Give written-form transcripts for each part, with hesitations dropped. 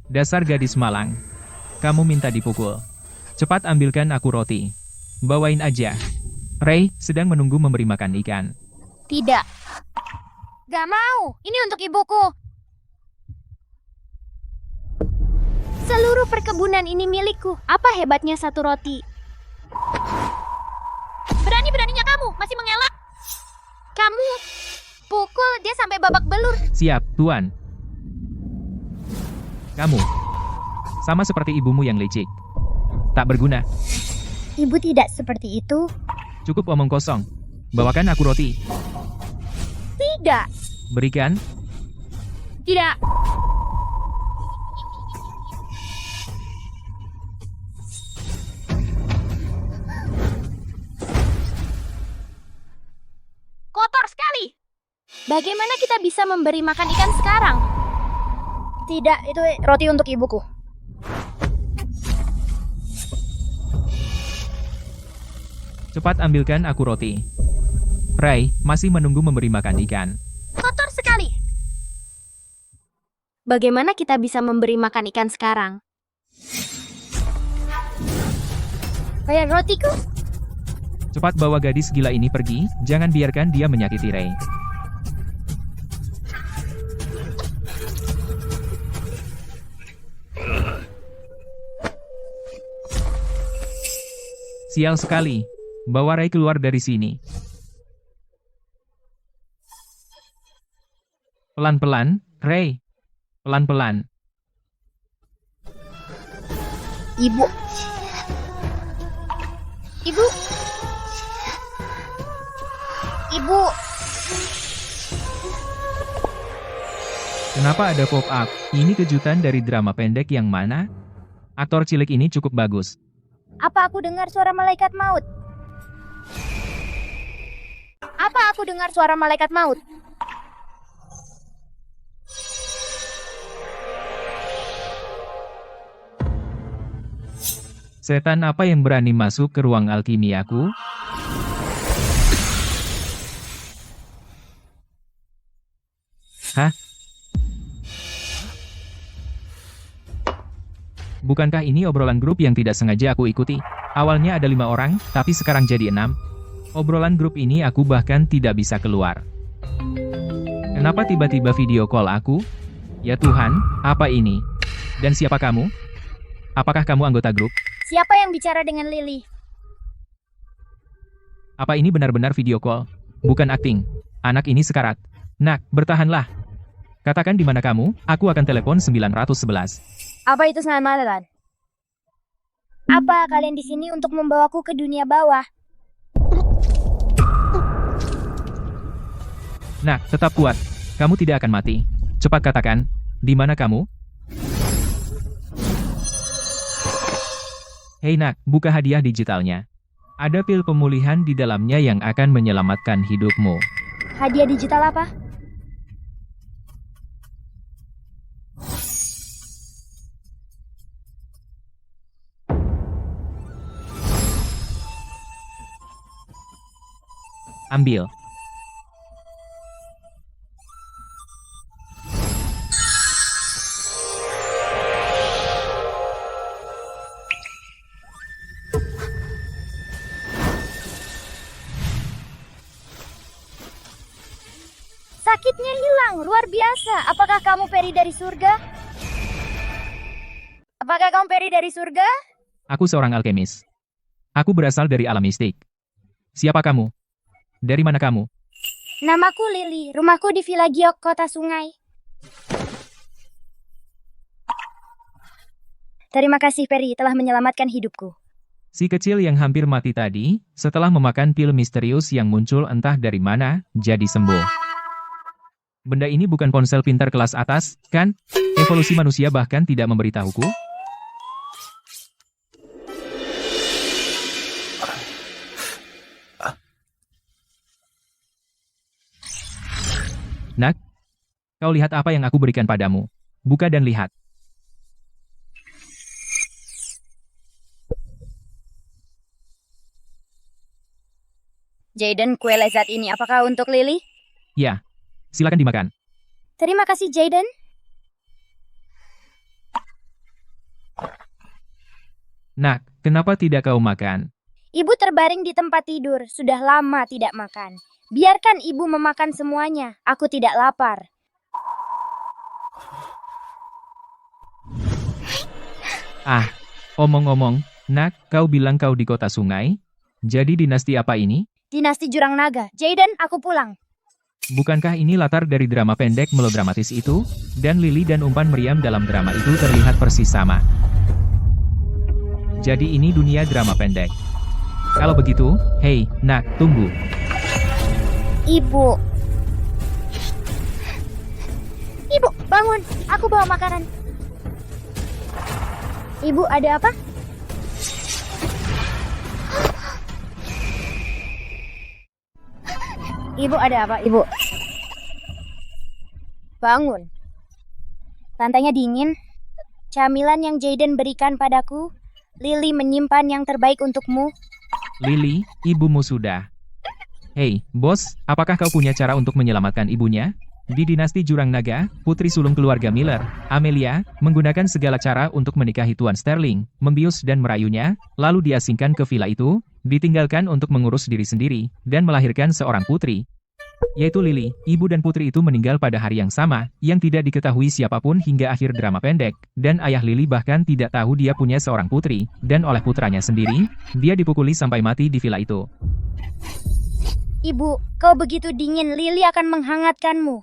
Dasar gadis malang. Kamu minta dipukul. Cepat ambilkan aku roti. Bawain aja. Ray sedang menunggu memberi makan ikan. Tidak. Gak mau. Ini untuk ibuku. Seluruh perkebunan ini milikku. Apa hebatnya satu roti? Berani-beraninya kamu masih mengelak. Kamu pukul dia sampai babak belur. Siap, Tuan. Kamu. Sama seperti ibumu yang licik. Tak berguna. Ibu tidak seperti itu. Cukup omong kosong. Bawakan aku roti. Tidak. Berikan. Tidak. Kotor sekali. Bagaimana kita bisa memberi makan ikan sekarang? Tidak, itu roti untuk ibuku. Cepat ambilkan aku roti. Ray masih menunggu memberi makan ikan. Kotor sekali. Bagaimana kita bisa memberi makan ikan sekarang? Kayak rotiku? Cepat bawa gadis gila ini pergi, jangan biarkan dia menyakiti Ray. Sial sekali. Bawa Ray keluar dari sini. Pelan-pelan, Ray. Pelan-pelan. Ibu. Ibu. Ibu. Kenapa ada pop-up? Ini kejutan dari drama pendek yang mana? Aktor cilik ini cukup bagus. Apa aku dengar suara malaikat maut? Apa aku dengar suara malaikat maut? Setan apa yang berani masuk ke ruang alkimiaku? Hah? Bukankah ini obrolan grup yang tidak sengaja aku ikuti? Awalnya ada 5 orang, tapi sekarang jadi 6. Obrolan grup ini aku bahkan tidak bisa keluar. Kenapa tiba-tiba video call aku? Ya Tuhan, apa ini? Dan siapa kamu? Apakah kamu anggota grup? Siapa yang bicara dengan Lily? Apa ini benar-benar video call? Bukan akting. Anak ini sekarat. Nak, bertahanlah. Katakan di mana kamu, aku akan telepon 911. Apa itu sengatan? Apa kalian di sini untuk membawaku ke dunia bawah? Nak, tetap kuat. Kamu tidak akan mati. Cepat katakan, di mana kamu? Hei Nak, buka hadiah digitalnya. Ada pil pemulihan di dalamnya yang akan menyelamatkan hidupmu. Hadiah digital apa? Ambil. Sakitnya hilang, luar biasa. Apakah kamu peri dari surga? Apakah kamu peri dari surga? Aku seorang alkemis. Aku berasal dari alam mistik. Siapa kamu? Dari mana kamu? Namaku Lily, rumahku di Villa Giok, kota sungai. Terima kasih Peri telah menyelamatkan hidupku. Si kecil yang hampir mati tadi, setelah memakan pil misterius yang muncul entah dari mana, jadi sembuh. Benda ini bukan ponsel pintar kelas atas, kan? Evolusi manusia bahkan tidak memberitahuku? Nak, kau lihat apa yang aku berikan padamu. Buka dan lihat. Jaden, kue lezat ini apakah untuk Lily? Ya, silakan dimakan. Terima kasih Jaden. Nak, kenapa tidak kau makan? Ibu terbaring di tempat tidur, sudah lama tidak makan. Biarkan ibu memakan semuanya, aku tidak lapar. Ah, omong-omong, Nak, kau bilang kau di kota sungai? Jadi dinasti apa ini? Dinasti Jurang Naga. Jaden, aku pulang. Bukankah ini latar dari drama pendek melodramatis itu? Dan Lily dan umpan meriam dalam drama itu terlihat persis sama. Jadi ini dunia drama pendek. Kalau begitu, hei, Nak, tunggu. Ibu. Ibu, bangun. Aku bawa makanan. Ibu, ada apa? Ibu, ada apa, Ibu? Bangun. Lantainya dingin. Camilan yang Jaden berikan padaku. Lily menyimpan yang terbaik untukmu. Lily, ibumu sudah. Hei, bos, apakah kau punya cara untuk menyelamatkan ibunya? Di dinasti Jurang Naga, putri sulung keluarga Miller, Amelia, menggunakan segala cara untuk menikahi Tuan Sterling, membius dan merayunya, lalu diasingkan ke villa itu, ditinggalkan untuk mengurus diri sendiri, dan melahirkan seorang putri. Yaitu Lily, ibu dan putri itu meninggal pada hari yang sama, yang tidak diketahui siapapun hingga akhir drama pendek, dan ayah Lily bahkan tidak tahu dia punya seorang putri, dan oleh putranya sendiri, dia dipukuli sampai mati di villa itu. Ibu, kau begitu dingin, Lily akan menghangatkanmu.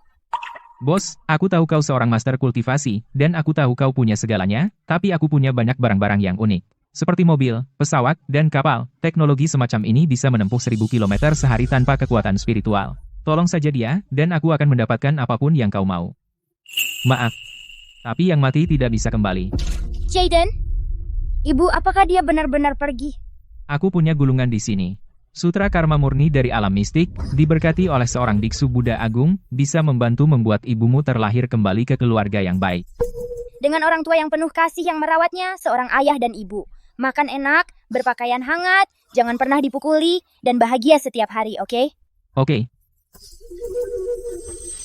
Bos, aku tahu kau seorang master kultivasi, dan aku tahu kau punya segalanya, tapi aku punya banyak barang-barang yang unik. Seperti mobil, pesawat, dan kapal, teknologi semacam ini bisa menempuh 1000 km sehari tanpa kekuatan spiritual. Tolong saja dia, dan aku akan mendapatkan apapun yang kau mau. Maaf, tapi yang mati tidak bisa kembali. Jaden, Ibu, apakah dia benar-benar pergi? Aku punya gulungan di sini. Sutra Karma murni dari alam mistik, diberkati oleh seorang biksu Buddha Agung, bisa membantu membuat ibumu terlahir kembali ke keluarga yang baik. Dengan orang tua yang penuh kasih yang merawatnya, seorang ayah dan ibu. Makan enak, berpakaian hangat, jangan pernah dipukuli, dan bahagia setiap hari, oke? Oke.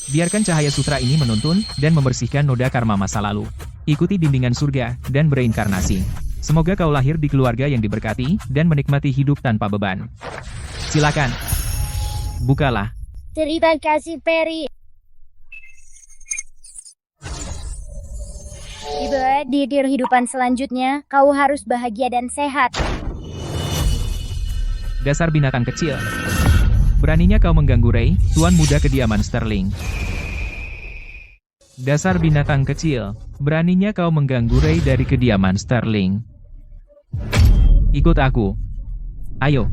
Biarkan cahaya sutra ini menuntun, dan membersihkan noda karma masa lalu. Ikuti bimbingan surga, dan bereinkarnasi. Semoga kau lahir di keluarga yang diberkati, dan menikmati hidup tanpa beban. Silakan. Bukalah. Terima kasih, Peri. Ibu, di kehidupan selanjutnya, kau harus bahagia dan sehat. Dasar binatang kecil. Beraninya kau mengganggu Ray, tuan muda kediaman Sterling. Dasar binatang kecil. Beraninya kau mengganggu Ray dari kediaman Sterling. Ikut aku. Ayo.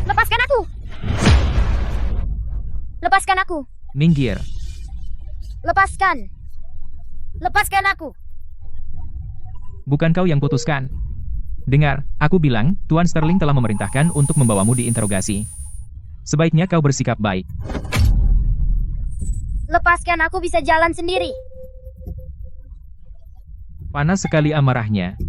Lepaskan aku! Lepaskan aku! Minggir. Lepaskan! Lepaskan aku! Bukan kau yang putuskan. Dengar, aku bilang, Tuan Sterling telah memerintahkan untuk membawamu diinterogasi. Sebaiknya kau bersikap baik. Lepaskan aku bisa jalan sendiri. Panas sekali amarahnya.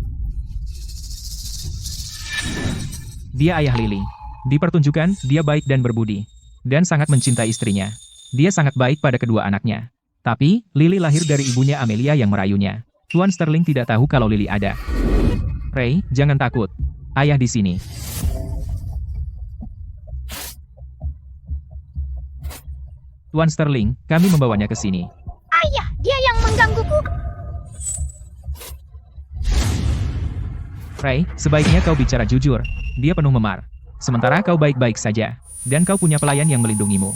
Dia ayah Lily. Dipertunjukkan, dia baik dan berbudi. Dan sangat mencintai istrinya. Dia sangat baik pada kedua anaknya. Tapi, Lily lahir dari ibunya Amelia yang merayunya. Tuan Sterling tidak tahu kalau Lily ada. Ray, jangan takut. Ayah di sini. Tuan Sterling, kami membawanya ke sini. Ayah, dia yang menggangguku. Ray, sebaiknya kau bicara jujur. Dia penuh memar. Sementara kau baik-baik saja. Dan kau punya pelayan yang melindungimu.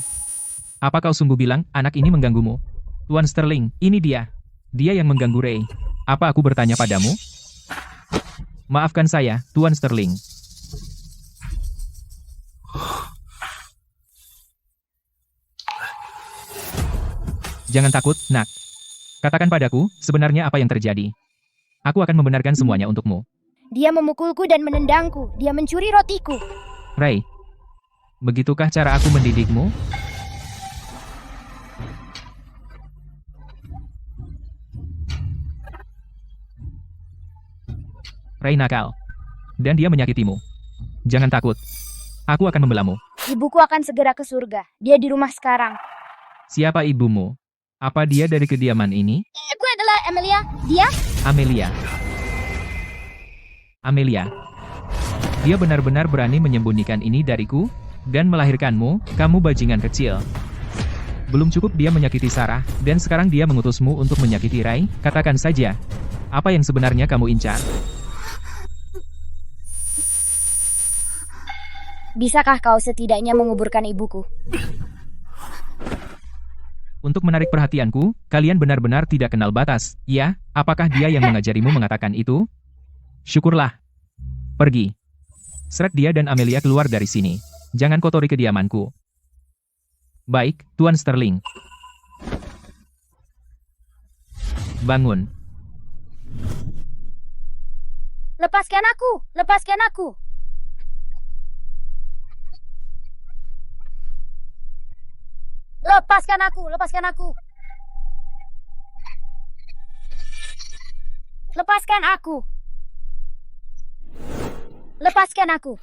Apa kau sungguh bilang, anak ini mengganggumu? Tuan Sterling, ini dia. Dia yang mengganggu Ray. Apa aku bertanya padamu? Maafkan saya, Tuan Sterling. Jangan takut, Nak. Katakan padaku, sebenarnya apa yang terjadi. Aku akan membenarkan semuanya untukmu. Dia memukulku dan menendangku. Dia mencuri rotiku. Ray, begitukah cara aku mendidikmu? Ray nakal. Dan dia menyakitimu. Jangan takut. Aku akan membelamu. Ibuku akan segera ke surga. Dia di rumah sekarang. Siapa ibumu? Apa dia dari kediaman ini? Aku adalah Amelia, dia? Amelia. Amelia. Dia benar-benar berani menyembunyikan ini dariku, dan melahirkanmu, kamu bajingan kecil. Belum cukup dia menyakiti Sarah, dan sekarang dia mengutusmu untuk menyakiti Rai, katakan saja. Apa yang sebenarnya kamu incar? Bisakah kau setidaknya menguburkan ibuku? Untuk menarik perhatianku, kalian benar-benar tidak kenal batas. Ya, apakah dia yang mengajarimu mengatakan itu? Syukurlah. Pergi. Seret dia dan Amelia keluar dari sini. Jangan kotori kediamanku. Baik, Tuan Sterling. Bangun. Lepaskan aku! Lepaskan aku! Lepaskan aku! Lepaskan aku! Lepaskan aku! Lepaskan aku!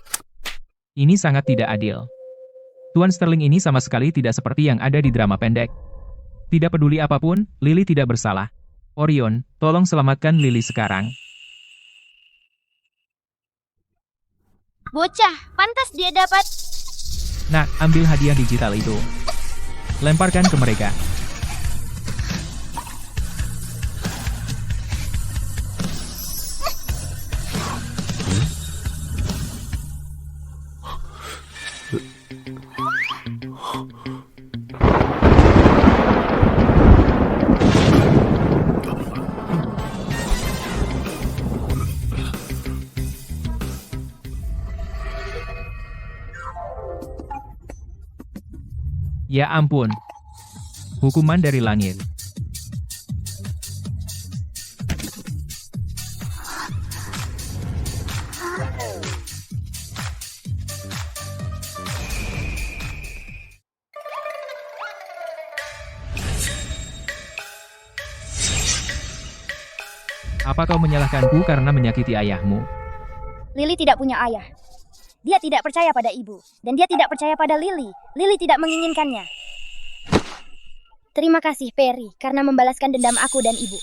Ini sangat tidak adil. Tuan Sterling ini sama sekali tidak seperti yang ada di drama pendek. Tidak peduli apapun, Lily tidak bersalah. Orion, tolong selamatkan Lily sekarang. Bocah, pantas dia dapat... Nah, ambil hadiah digital itu. Lemparkan ke mereka. Ya ampun. Hukuman dari langit. Apa kau menyalahkanku karena menyakiti ayahmu? Lily tidak punya ayah. Dia tidak percaya pada ibu. Dan dia tidak percaya pada Lily. Lily tidak menginginkannya. Terima kasih, Perry, karena membalaskan dendam aku dan ibu.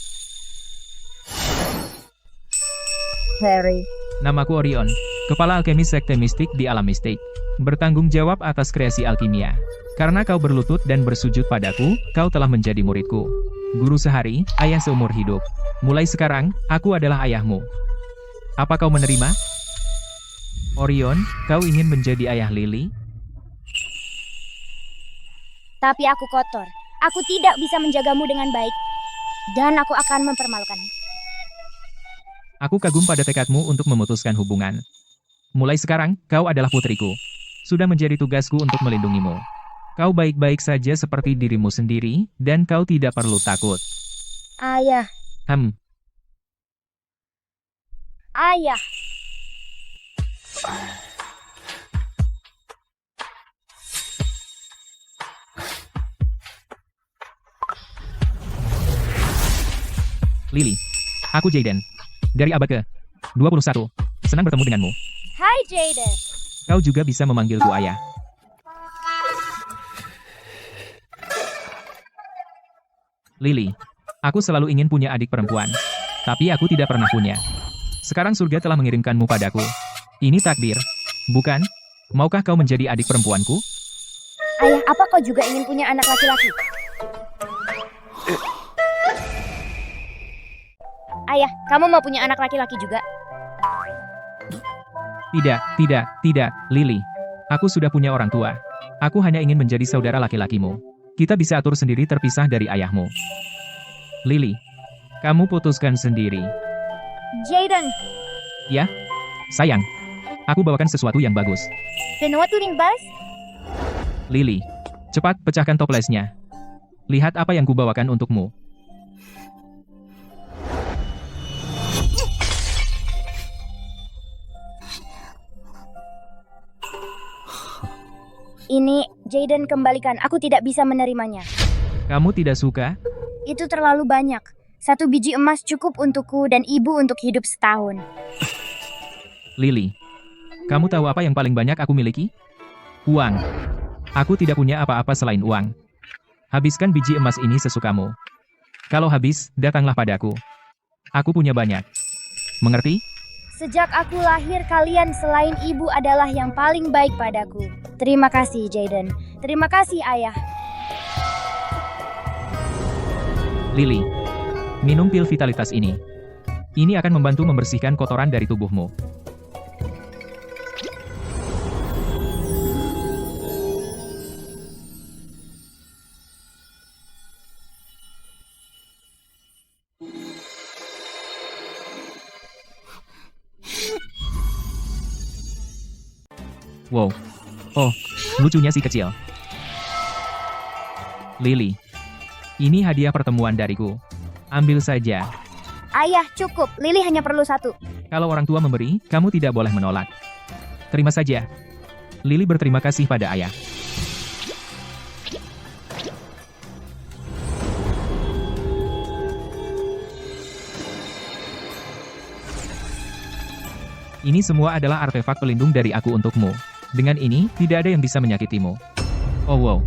Perry. Namaku Orion, kepala alkemis sekte mistik di alam mistik. Bertanggung jawab atas kreasi alkimia. Karena kau berlutut dan bersujud padaku, kau telah menjadi muridku. Guru sehari, ayah seumur hidup. Mulai sekarang, aku adalah ayahmu. Apa kau menerima? Orion, kau ingin menjadi ayah Lily? Tapi aku kotor. Aku tidak bisa menjagamu dengan baik. Dan aku akan mempermalukanmu. Aku kagum pada tekadmu untuk memutuskan hubungan. Mulai sekarang, kau adalah putriku. Sudah menjadi tugasku untuk melindungimu. Kau baik-baik saja seperti dirimu sendiri, dan kau tidak perlu takut. Ayah. Ayah. Lily. Aku Jaden. Dari abad ke-21. Senang bertemu denganmu. Hai, Jaden. Kau juga bisa memanggilku ayah. Lily. Aku selalu ingin punya adik perempuan. Tapi aku tidak pernah punya. Sekarang surga telah mengirimkanmu padaku. Ini takdir. Bukan? Maukah kau menjadi adik perempuanku? Ayah, apa kau juga ingin punya anak laki-laki? Ayah, kamu mau punya anak laki-laki juga? Tidak, Lily. Aku sudah punya orang tua. Aku hanya ingin menjadi saudara laki-lakimu. Kita bisa atur sendiri terpisah dari ayahmu. Lily, kamu putuskan sendiri. Jaden. Ya? Sayang. Aku bawakan sesuatu yang bagus. Penuh turing bas? Lily, cepat pecahkan toplesnya. Lihat apa yang kubawakan untukmu. Ini, Jaden, kembalikan. Aku tidak bisa menerimanya. Kamu tidak suka? Itu terlalu banyak. 1 biji emas cukup untukku dan ibu untuk hidup setahun. Lily, kamu tahu apa yang paling banyak aku miliki? Uang. Aku tidak punya apa-apa selain uang. Habiskan biji emas ini sesukamu. Kalau habis, datanglah padaku. Aku punya banyak. Mengerti? Sejak aku lahir, kalian selain ibu adalah yang paling baik padaku. Terima kasih, Jaden. Terima kasih, Ayah. Lily, minum pil vitalitas ini. Ini akan membantu membersihkan kotoran dari tubuhmu. Wow. Oh, lucunya si kecil. Lily, ini hadiah pertemuan dariku. Ambil saja. Ayah, cukup. Lily hanya perlu satu. Kalau orang tua memberi, kamu tidak boleh menolak. Terima saja. Lily berterima kasih pada ayah. Ini semua adalah artefak pelindung dari aku untukmu. Dengan ini, tidak ada yang bisa menyakitimu. Oh wow.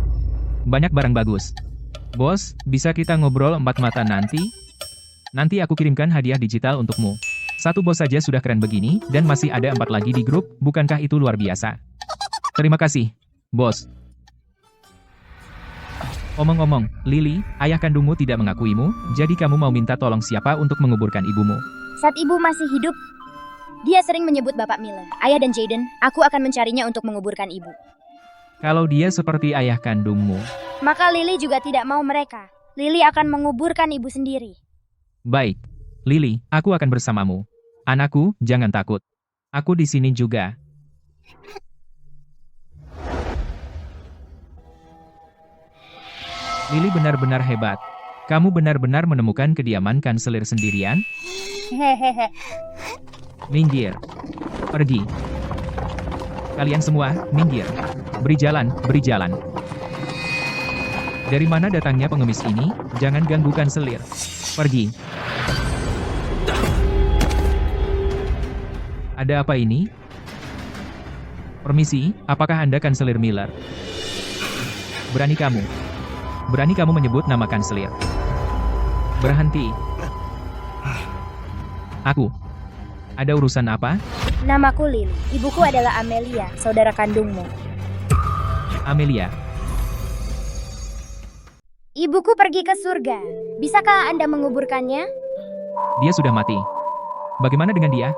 Banyak barang bagus. Bos, bisa kita ngobrol 4 mata nanti? Nanti aku kirimkan hadiah digital untukmu. 1 bos saja sudah keren begini, dan masih ada 4 lagi di grup, bukankah itu luar biasa? Terima kasih, bos. Omong-omong, Lily, ayah kandungmu tidak mengakuimu, jadi kamu mau minta tolong siapa untuk menguburkan ibumu? Saat ibu masih hidup, dia sering menyebut Bapak Miller. Ayah dan Jaden, aku akan mencarinya untuk menguburkan ibu. Kalau dia seperti ayah kandungmu, Maka Lily juga tidak mau mereka. Lily akan menguburkan ibu sendiri. baik. Lily, aku akan bersamamu. Anakku, jangan takut. Aku di sini juga. Lily benar-benar hebat. Kamu benar-benar menemukan kediaman kanselir sendirian? Hehehe. Minggir. Pergi. Kalian semua, minggir. Beri jalan, beri jalan. Dari mana datangnya pengemis ini? Jangan ganggu kanselir. Pergi. Ada apa ini? Permisi, apakah Anda kanselir Miller? Berani kamu menyebut nama kanselir. Berhenti. Aku. Ada urusan apa? Namaku Lily. Ibuku adalah Amelia, saudara kandungmu. Amelia. Ibuku pergi ke surga. Bisakah Anda menguburkannya? Dia sudah mati. Bagaimana dengan dia?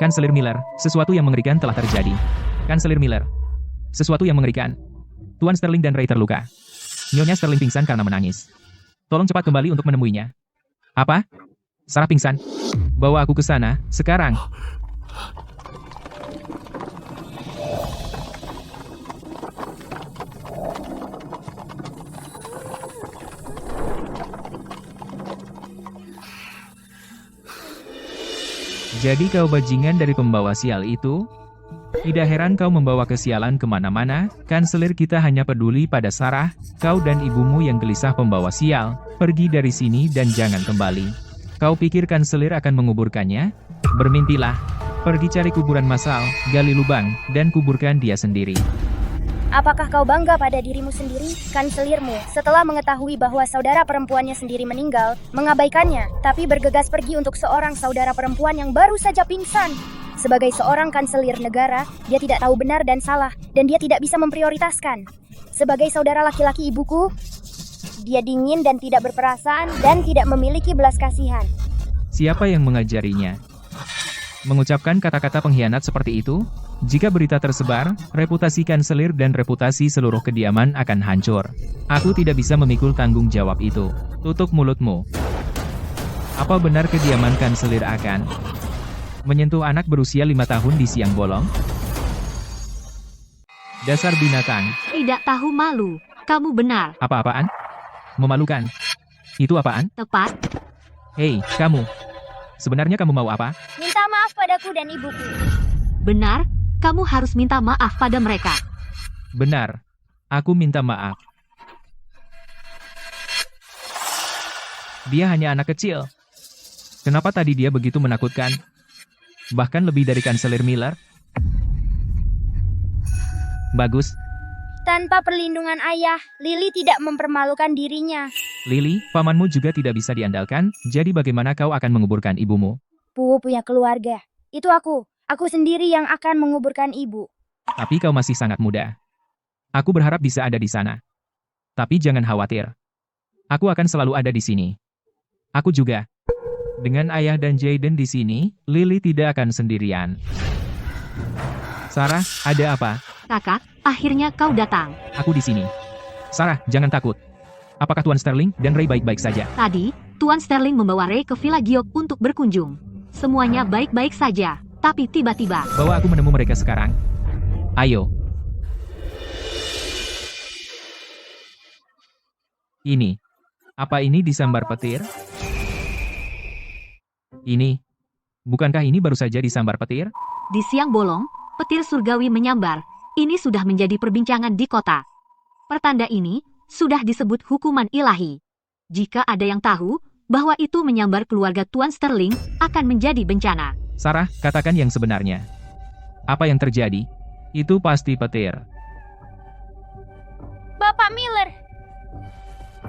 Kanselir Miller, sesuatu yang mengerikan telah terjadi. Kanselir Miller. Sesuatu yang mengerikan. Tuan Sterling dan Ray terluka. Nyonya Sterling pingsan karena menangis. Tolong cepat kembali untuk menemuinya. Apa? Sarah pingsan. Bawa aku ke sana, sekarang. Jadi kau bajingan dari pembawa sial itu? Tidak heran kau membawa kesialan kemana-mana, kanselir kita hanya peduli pada Sarah, kau dan ibumu yang gelisah pembawa sial, pergi dari sini dan jangan kembali. Kau pikir kanselir akan menguburkannya? Bermimpilah, pergi cari kuburan massal, gali lubang, dan kuburkan dia sendiri. Apakah kau bangga pada dirimu sendiri? Kanselirmu, setelah mengetahui bahwa saudara perempuannya sendiri meninggal, mengabaikannya, tapi bergegas pergi untuk seorang saudara perempuan yang baru saja pingsan. Sebagai seorang kanselir negara, dia tidak tahu benar dan salah, dan dia tidak bisa memprioritaskan. Sebagai saudara laki-laki ibuku, dia dingin dan tidak berperasaan, dan tidak memiliki belas kasihan. Siapa yang mengajarinya? Mengucapkan kata-kata pengkhianat seperti itu? Jika berita tersebar, reputasi kanselir dan reputasi seluruh kediaman akan hancur. Aku tidak bisa memikul tanggung jawab itu. Tutup mulutmu. Apa benar kediaman kanselir akan menyentuh anak berusia 5 tahun di siang bolong? Dasar binatang. Tidak tahu malu. Kamu benar. Apa-apaan? Memalukan. Itu apaan? Tepat. Hei, kamu. Sebenarnya kamu mau apa? Minta maaf padaku dan ibuku. Benar. Kamu harus minta maaf pada mereka. Benar. Aku minta maaf. Dia hanya anak kecil. Kenapa tadi dia begitu menakutkan? Bahkan lebih dari kanselir Miller. Bagus. Tanpa perlindungan ayah, Lily tidak mempermalukan dirinya. Lily, pamanmu juga tidak bisa diandalkan, jadi bagaimana kau akan menguburkan ibumu? Pu punya keluarga. Itu aku. Aku sendiri yang akan menguburkan ibu. Tapi kau masih sangat muda. Aku berharap bisa ada di sana. Tapi jangan khawatir. Aku akan selalu ada di sini. Aku juga. Dengan ayah dan Jaden di sini, Lily tidak akan sendirian. Sarah, ada apa? Kakak, akhirnya kau datang. Aku di sini. Sarah, jangan takut. Apakah Tuan Sterling dan Ray baik-baik saja? Tadi, Tuan Sterling membawa Ray ke Villa Giok untuk berkunjung. Semuanya baik-baik saja, tapi tiba-tiba. Bawa aku menemu mereka sekarang. Ayo. Ini. Apa ini disambar petir? Ini. Bukankah ini baru saja disambar petir? Di siang bolong, petir surgawi menyambar. Ini sudah menjadi perbincangan di kota. Pertanda ini sudah disebut hukuman ilahi. Jika ada yang tahu bahwa itu menyambar keluarga Tuan Sterling, akan menjadi bencana. Sarah, katakan yang sebenarnya. Apa yang terjadi? Itu pasti petir. Bapak Miller.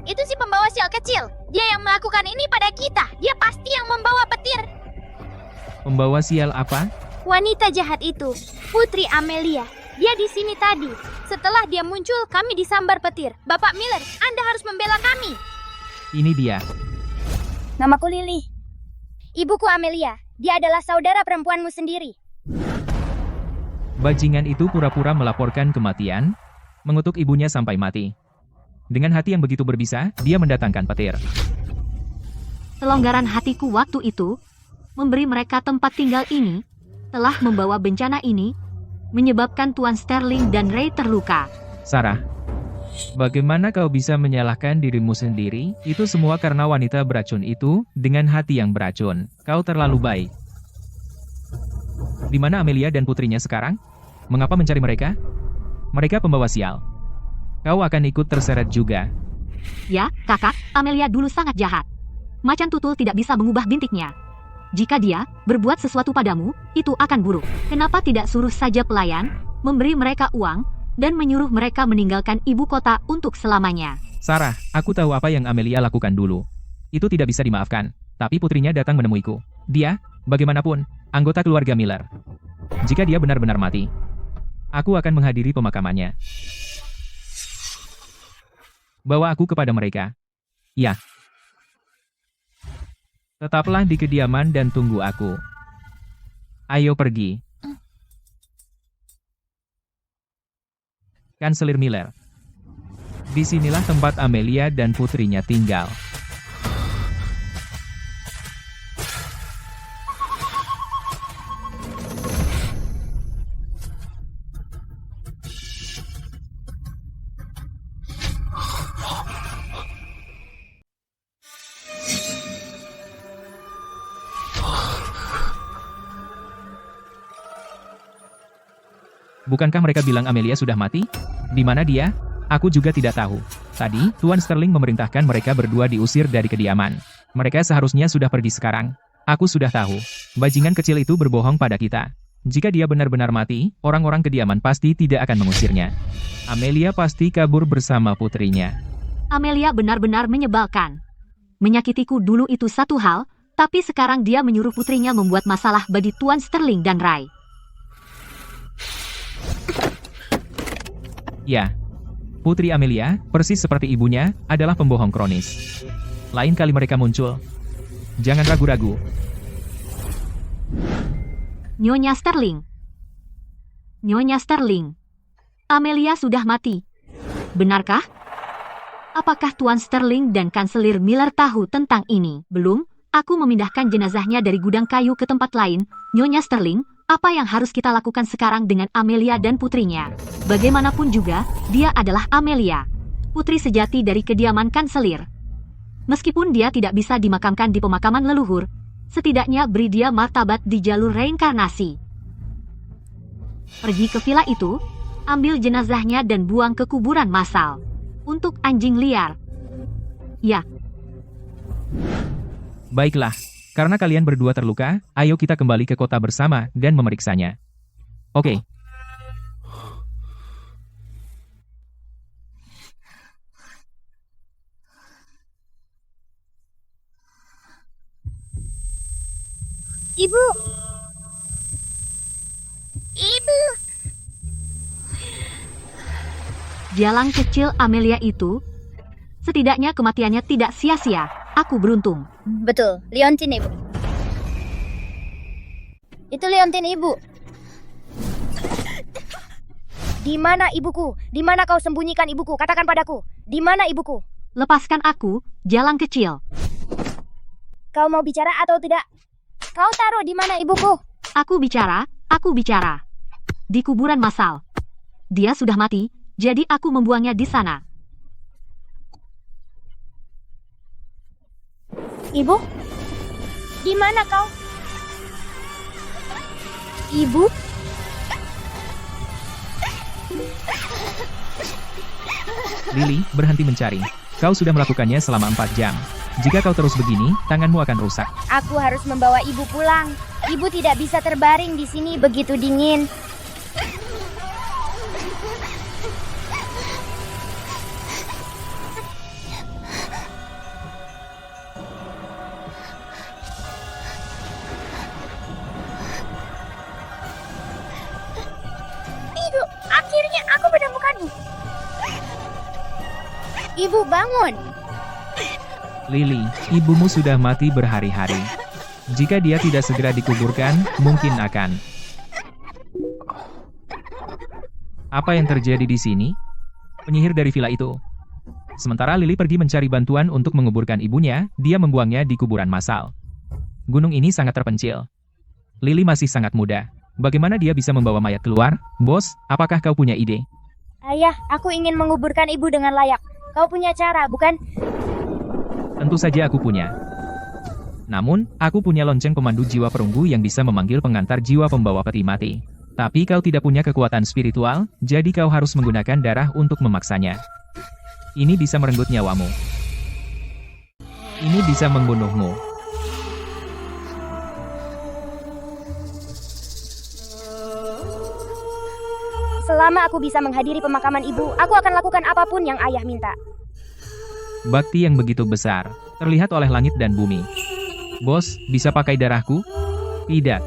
Itu si pembawa sial kecil. Dia yang melakukan ini pada kita. Dia pasti yang membawa petir. Membawa sial apa? Wanita jahat itu, Putri Amelia. Dia di sini tadi. Setelah dia muncul, kami disambar petir. Bapak Miller, Anda harus membela kami. Ini dia. Namaku Lily. Ibuku Amelia. Dia adalah saudara perempuanmu sendiri. Bajingan itu pura-pura melaporkan kematian, mengutuk ibunya sampai mati. Dengan hati yang begitu berbisa, dia mendatangkan petir. Kelonggaran hatiku waktu itu, memberi mereka tempat tinggal ini, telah membawa bencana ini, menyebabkan Tuan Sterling dan Ray terluka. Sarah, bagaimana kau bisa menyalahkan dirimu sendiri? Itu semua karena wanita beracun itu, dengan hati yang beracun. Kau terlalu baik. Di mana Amelia dan putrinya sekarang? Mengapa mencari mereka? Mereka pembawa sial. Kau akan ikut terseret juga. Ya, kakak, Amelia dulu sangat jahat. Macan tutul tidak bisa mengubah bintiknya. Jika dia berbuat sesuatu padamu, itu akan buruk. Kenapa tidak suruh saja pelayan, memberi mereka uang, dan menyuruh mereka meninggalkan ibu kota untuk selamanya? Sarah, aku tahu apa yang Amelia lakukan dulu. Itu tidak bisa dimaafkan. Tapi putrinya datang menemuiku. Dia, bagaimanapun, anggota keluarga Miller. Jika dia benar-benar mati, aku akan menghadiri pemakamannya. Bawa aku kepada mereka. Ya. Tetaplah di kediaman dan tunggu aku. Ayo pergi. Kanselir Miller. Disinilah tempat Amelia dan putrinya tinggal. Bukankah mereka bilang Amelia sudah mati? Di mana dia? Aku juga tidak tahu. Tadi, Tuan Sterling memerintahkan mereka berdua diusir dari kediaman. Mereka seharusnya sudah pergi sekarang. Aku sudah tahu. Bajingan kecil itu berbohong pada kita. Jika dia benar-benar mati, orang-orang kediaman pasti tidak akan mengusirnya. Amelia pasti kabur bersama putrinya. Amelia benar-benar menyebalkan. Menyakitiku dulu itu satu hal, tapi sekarang dia menyuruh putrinya membuat masalah bagi Tuan Sterling dan Ray. Ya, Putri Amelia, persis seperti ibunya, adalah pembohong kronis. Lain kali mereka muncul, jangan ragu-ragu. Nyonya Sterling. Nyonya Sterling. Amelia sudah mati. Benarkah? Apakah Tuan Sterling dan Kanselir Miller tahu tentang ini? Belum, aku memindahkan jenazahnya dari gudang kayu ke tempat lain. Nyonya Sterling, apa yang harus kita lakukan sekarang dengan Amelia dan putrinya? Bagaimanapun juga, dia adalah Amelia, putri sejati dari kediaman Kanselir. Meskipun dia tidak bisa dimakamkan di pemakaman leluhur, setidaknya beri dia martabat di jalur reinkarnasi. Pergi ke villa itu, ambil jenazahnya dan buang ke kuburan massal. Untuk anjing liar. Ya. Baiklah, karena kalian berdua terluka, ayo kita kembali ke kota bersama dan memeriksanya. Oke. Ibu. Ibu. Jalang kecil Amelia itu, setidaknya kematiannya tidak sia-sia. Aku beruntung. Betul, Leontin ibu. Itu Leontin ibu. Di mana ibuku? Di mana kau sembunyikan ibuku? Katakan padaku. Di mana ibuku? Lepaskan aku, jalang kecil. Kau mau bicara atau tidak? Kau taruh di mana ibuku? Aku bicara. Di kuburan massal. Dia sudah mati, jadi aku membuangnya di sana. Ibu? Di mana kau? Ibu? Lily, berhenti mencari. Kau sudah melakukannya selama 4 jam. Jika kau terus begini, tanganmu akan rusak. Aku harus membawa ibu pulang. Ibu tidak bisa terbaring di sini begitu dingin. Ibu, akhirnya aku menemukanmu. Ibu, bangun. Lily, ibumu sudah mati berhari-hari. Jika dia tidak segera dikuburkan, mungkin akan. Apa yang terjadi di sini? Penyihir dari villa itu. Sementara Lily pergi mencari bantuan untuk menguburkan ibunya, dia membuangnya di kuburan massal. Gunung ini sangat terpencil. Lily masih sangat muda. Bagaimana dia bisa membawa mayat keluar? Bos, apakah kau punya ide? Ayah, aku ingin menguburkan ibu dengan layak. Kau punya cara, bukan? Tentu saja aku punya. Namun, aku punya lonceng pemandu jiwa perunggu yang bisa memanggil pengantar jiwa pembawa peti mati. Tapi kau tidak punya kekuatan spiritual, jadi kau harus menggunakan darah untuk memaksanya. Ini bisa merenggut nyawamu. Ini bisa membunuhmu. Selama aku bisa menghadiri pemakaman ibu, aku akan lakukan apapun yang ayah minta. Bakti yang begitu besar, terlihat oleh langit dan bumi. Bos, bisa pakai darahku? Tidak.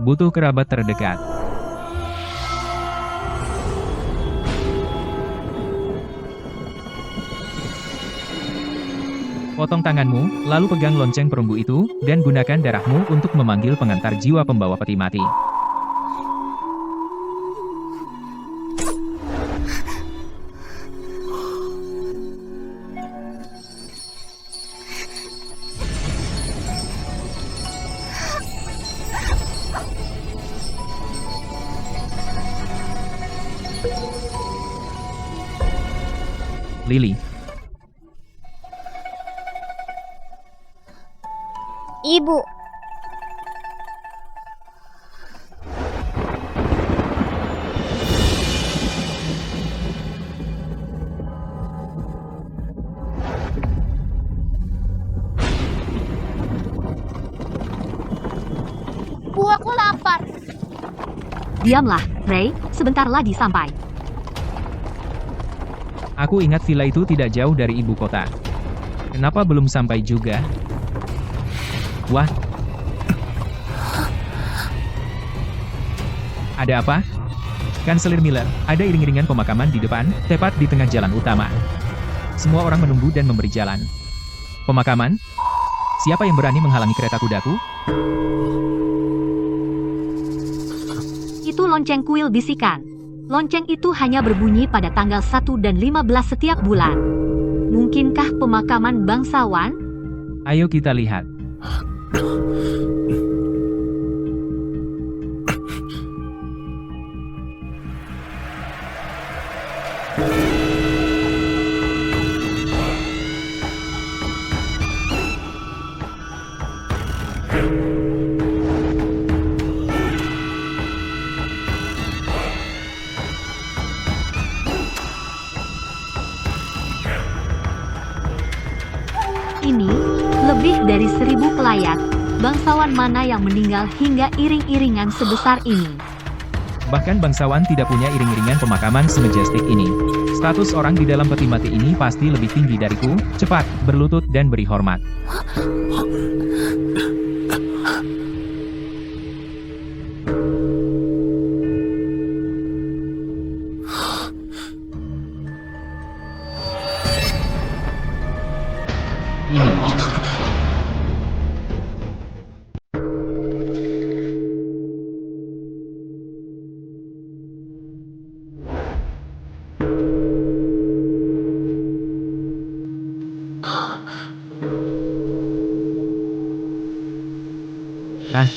Butuh kerabat terdekat. Potong tanganmu, lalu pegang lonceng perunggu itu, dan gunakan darahmu untuk memanggil pengantar jiwa pembawa peti mati. Lily. Ibu. Bu, aku lapar. Diamlah, Ray, sebentar lagi sampai. Aku ingat villa itu tidak jauh dari ibu kota. Kenapa belum sampai juga? Wah. Ada apa? Kanselir Miller, ada iring-iringan pemakaman di depan, tepat di tengah jalan utama. Semua orang menunggu dan memberi jalan. Pemakaman? Siapa yang berani menghalangi kereta kudaku? Itu lonceng kuil bisikan. Lonceng itu hanya berbunyi pada tanggal 1 dan 15 setiap bulan. Mungkinkah pemakaman bangsawan? Ayo kita lihat. Ini, lebih dari 1000 pelayat, bangsawan mana yang meninggal hingga iring-iringan sebesar ini? Bahkan bangsawan tidak punya iring-iringan pemakaman semajestik ini. Status orang di dalam peti mati ini pasti lebih tinggi dariku. Cepat, berlutut dan beri hormat. Ah,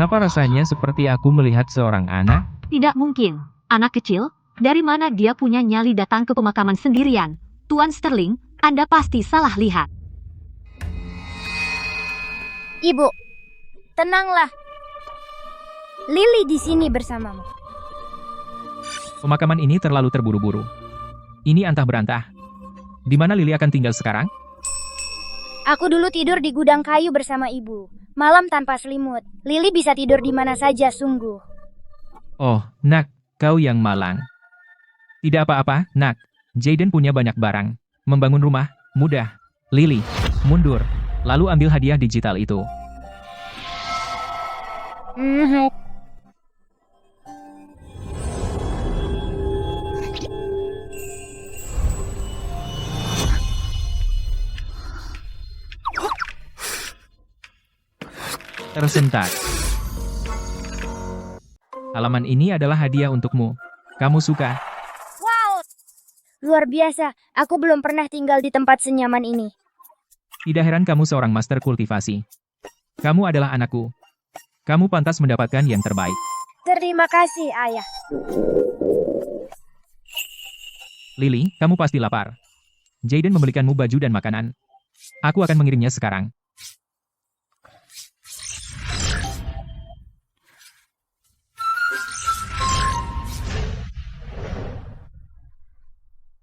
kenapa rasanya seperti aku melihat seorang anak? Tidak mungkin. Anak kecil? Dari mana dia punya nyali datang ke pemakaman sendirian? Tuan Sterling, Anda pasti salah lihat. Ibu, tenanglah. Lily di sini bersamamu. Pemakaman ini terlalu terburu-buru. Ini antah berantah. Di mana Lily akan tinggal sekarang? Aku dulu tidur di gudang kayu bersama ibu. Malam tanpa selimut. Lily bisa tidur di mana saja sungguh. Oh, Nak, kau yang malang. Tidak apa-apa, Nak. Jaden punya banyak barang. Membangun rumah, mudah. Lily, mundur. Lalu ambil hadiah digital itu. Tersentak. Halaman ini adalah hadiah untukmu. Kamu suka? Wow, luar biasa. Aku belum pernah tinggal di tempat senyaman ini. Tidak heran kamu seorang master kultivasi. Kamu adalah anakku. Kamu pantas mendapatkan yang terbaik. Terima kasih, Ayah. Lily, kamu pasti lapar. Jaden membelikanmu baju dan makanan. Aku akan mengirimnya sekarang.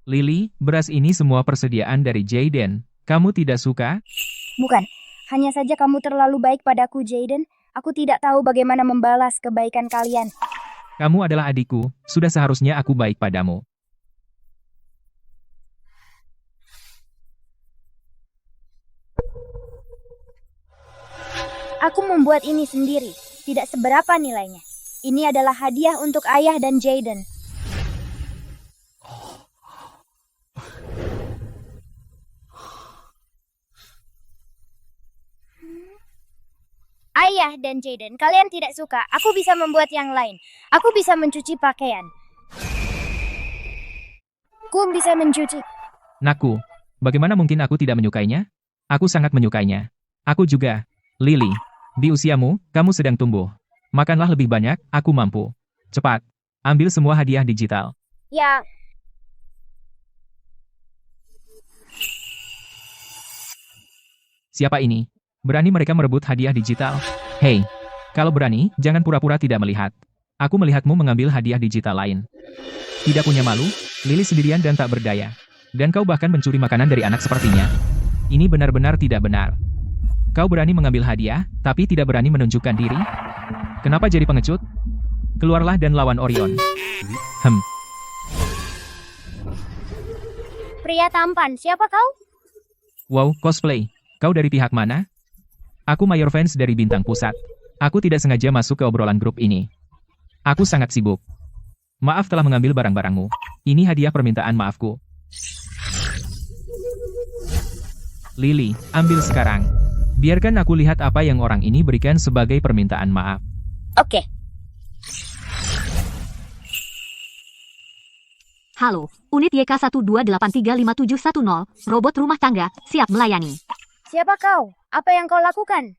Lily, beras ini semua persediaan dari Jaden. Kamu tidak suka? Bukan, hanya saja kamu terlalu baik padaku, Jaden. Aku tidak tahu bagaimana membalas kebaikan kalian. Kamu adalah adikku, sudah seharusnya aku baik padamu. Aku membuat ini sendiri, tidak seberapa nilainya. Ini adalah hadiah untuk Ayah dan Jaden. Ayah dan Jaden, kalian tidak suka. Aku bisa membuat yang lain. Aku bisa mencuci pakaian. Aku bisa mencuci. Nakku, bagaimana mungkin aku tidak menyukainya? Aku sangat menyukainya. Aku juga. Lily, di usiamu, kamu sedang tumbuh. Makanlah lebih banyak, aku mampu. Cepat, ambil semua hadiah digital. Ya, Siapa ini? Berani mereka merebut hadiah digital? Hei, kalau berani, jangan pura-pura tidak melihat. Aku melihatmu mengambil hadiah digital lain. Tidak punya malu, Lily sendirian dan tak berdaya. Dan kau bahkan mencuri makanan dari anak sepertinya. Ini benar-benar tidak benar. Kau berani mengambil hadiah, tapi tidak berani menunjukkan diri? Kenapa jadi pengecut? Keluarlah dan lawan Orion. pria tampan, siapa kau? Wow, cosplay. Kau dari pihak mana? Aku mayor fans dari Bintang Pusat. Aku tidak sengaja masuk ke obrolan grup ini. Aku sangat sibuk. Maaf telah mengambil barang-barangmu. Ini hadiah permintaan maafku. Lily, ambil sekarang. Biarkan aku lihat apa yang orang ini berikan sebagai permintaan maaf. Oke. Halo, unit YK128357110, robot rumah tangga, siap melayani. Siapa kau? Apa yang kau lakukan?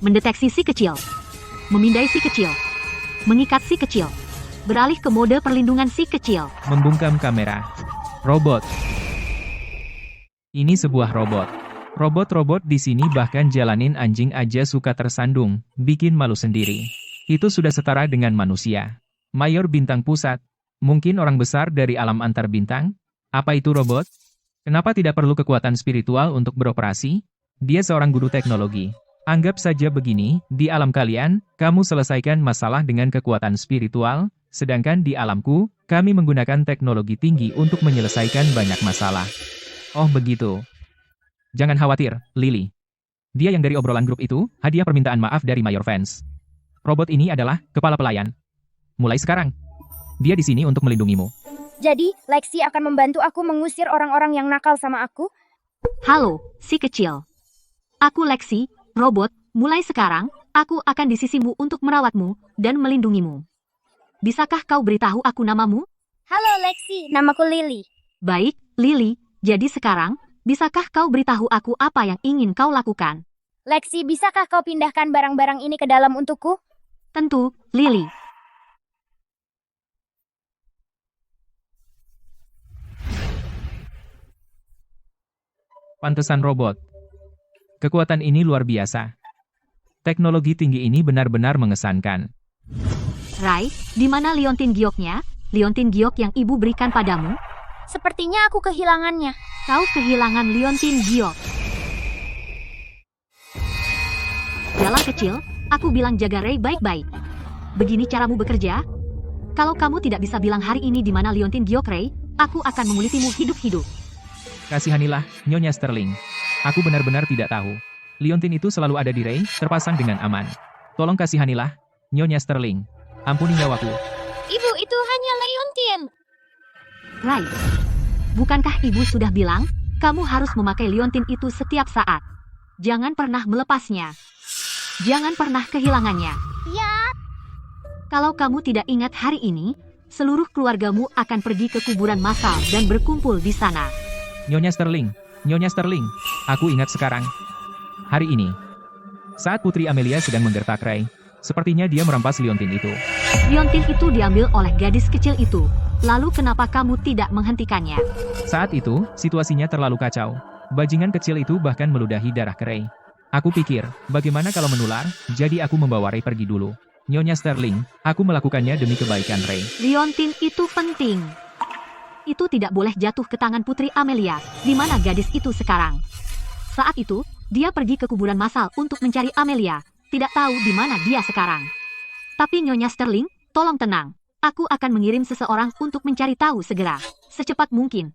Mendeteksi si kecil. Memindai si kecil. Mengikat si kecil. Beralih ke mode perlindungan si kecil. Membungkam kamera. Robot. Ini sebuah robot. Robot-robot di sini bahkan jalanin anjing aja suka tersandung, bikin malu sendiri. Itu sudah setara dengan manusia. Mayor Bintang Pusat. Mungkin orang besar dari alam antar bintang? Apa itu robot? Kenapa tidak perlu kekuatan spiritual untuk beroperasi? Dia seorang guru teknologi. Anggap saja begini, di alam kalian, kamu selesaikan masalah dengan kekuatan spiritual, sedangkan di alamku, kami menggunakan teknologi tinggi untuk menyelesaikan banyak masalah. Oh begitu. Jangan khawatir, Lily. Dia yang dari obrolan grup itu, hadiah permintaan maaf dari Mayor Fans. Robot ini adalah kepala pelayan. Mulai sekarang, dia di sini untuk melindungimu. Jadi, Lexi akan membantu aku mengusir orang-orang yang nakal sama aku? Halo, si kecil. Aku Lexi, robot, mulai sekarang, aku akan di sisimu untuk merawatmu dan melindungimu. Bisakah kau beritahu aku namamu? Halo Lexi, namaku Lily. Baik, Lily, jadi sekarang, bisakah kau beritahu aku apa yang ingin kau lakukan? Lexi, bisakah kau pindahkan barang-barang ini ke dalam untukku? Tentu, Lily. Pantesan robot. Kekuatan ini luar biasa. Teknologi tinggi ini benar-benar mengesankan. Rai, di mana Liontin Gioknya? Liontin Giok yang ibu berikan padamu? Sepertinya aku kehilangannya. Kau kehilangan Liontin Giok. Yalah kecil, aku bilang jaga Ray baik-baik. Begini caramu bekerja? Kalau kamu tidak bisa bilang hari ini di mana Liontin Giok Ray, aku akan mengulitimu hidup-hidup. Kasihanilah, Nyonya Sterling. Aku benar-benar tidak tahu. Liontin itu selalu ada di Ray, terpasang dengan aman. Tolong kasihanilah, Nyonya Sterling. Ampuni nyawaku. Ibu, itu hanya Leontin. Rai, bukankah ibu sudah bilang, kamu harus memakai Liontin itu setiap saat? Jangan pernah melepasnya. Jangan pernah kehilangannya. Ya, Kalau kamu tidak ingat hari ini, seluruh keluargamu akan pergi ke kuburan massal dan berkumpul di sana. Nyonya Sterling, Nyonya Sterling. Aku ingat sekarang. Hari ini, saat Putri Amelia sedang menggertak Ray, sepertinya dia merampas Liontin itu. Liontin itu diambil oleh gadis kecil itu. Lalu kenapa kamu tidak menghentikannya? Saat itu, situasinya terlalu kacau. Bajingan kecil itu bahkan meludahi darah ke Ray. Aku pikir, bagaimana kalau menular, jadi aku membawa Ray pergi dulu. Nyonya Sterling, aku melakukannya demi kebaikan Ray. Liontin itu penting. Itu tidak boleh jatuh ke tangan Putri Amelia. Di mana gadis itu sekarang? Saat itu, dia pergi ke kuburan massal untuk mencari Amelia. Tidak tahu di mana dia sekarang. Tapi Nyonya Sterling, tolong tenang. Aku akan mengirim seseorang untuk mencari tahu segera. Secepat mungkin.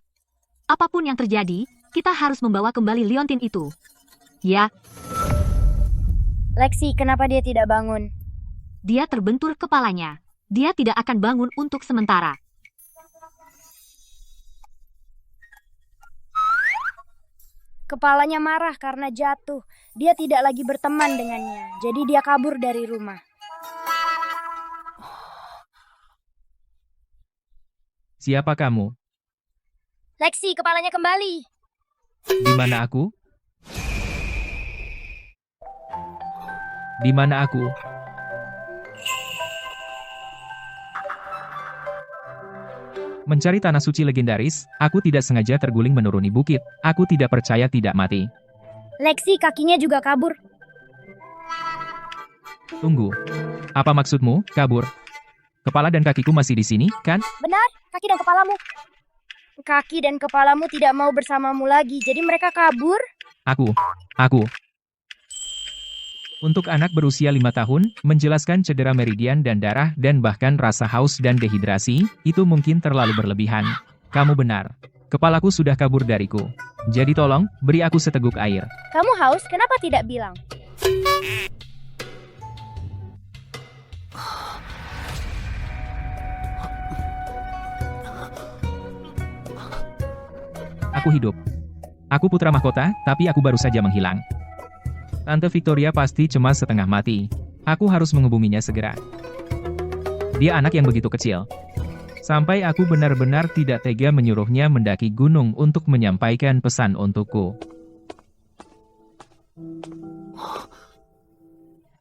Apapun yang terjadi, kita harus membawa kembali Liontin itu. Ya, Lexi, kenapa dia tidak bangun? dia terbentur kepalanya. Dia tidak akan bangun untuk sementara. Kepalanya marah karena jatuh. Dia tidak lagi berteman dengannya, jadi dia kabur dari rumah. Siapa kamu? Lexi, kepalanya kembali. Di mana aku? Di mana aku? Mencari tanah suci legendaris, aku tidak sengaja terguling menuruni bukit. Aku tidak percaya tidak mati. Lexi, kakinya juga kabur. Tunggu. Apa maksudmu, kabur? Kepala dan kakiku masih di sini, kan? Benar, kaki dan kepalamu. Kaki dan kepalamu tidak mau bersamamu lagi, jadi mereka kabur. Aku. Untuk anak berusia 5 tahun, menjelaskan cedera meridian dan darah dan bahkan rasa haus dan dehidrasi, itu mungkin terlalu berlebihan. Kamu benar. Kepalaku sudah kabur dariku. Jadi tolong, beri aku seteguk air. Kamu haus, kenapa tidak bilang? Aku hidup. Aku putra mahkota, tapi aku baru saja menghilang. Tante Victoria pasti cemas setengah mati. Aku harus menghubunginya segera. Dia anak yang begitu kecil. Sampai aku benar-benar tidak tega menyuruhnya mendaki gunung untuk menyampaikan pesan untukku.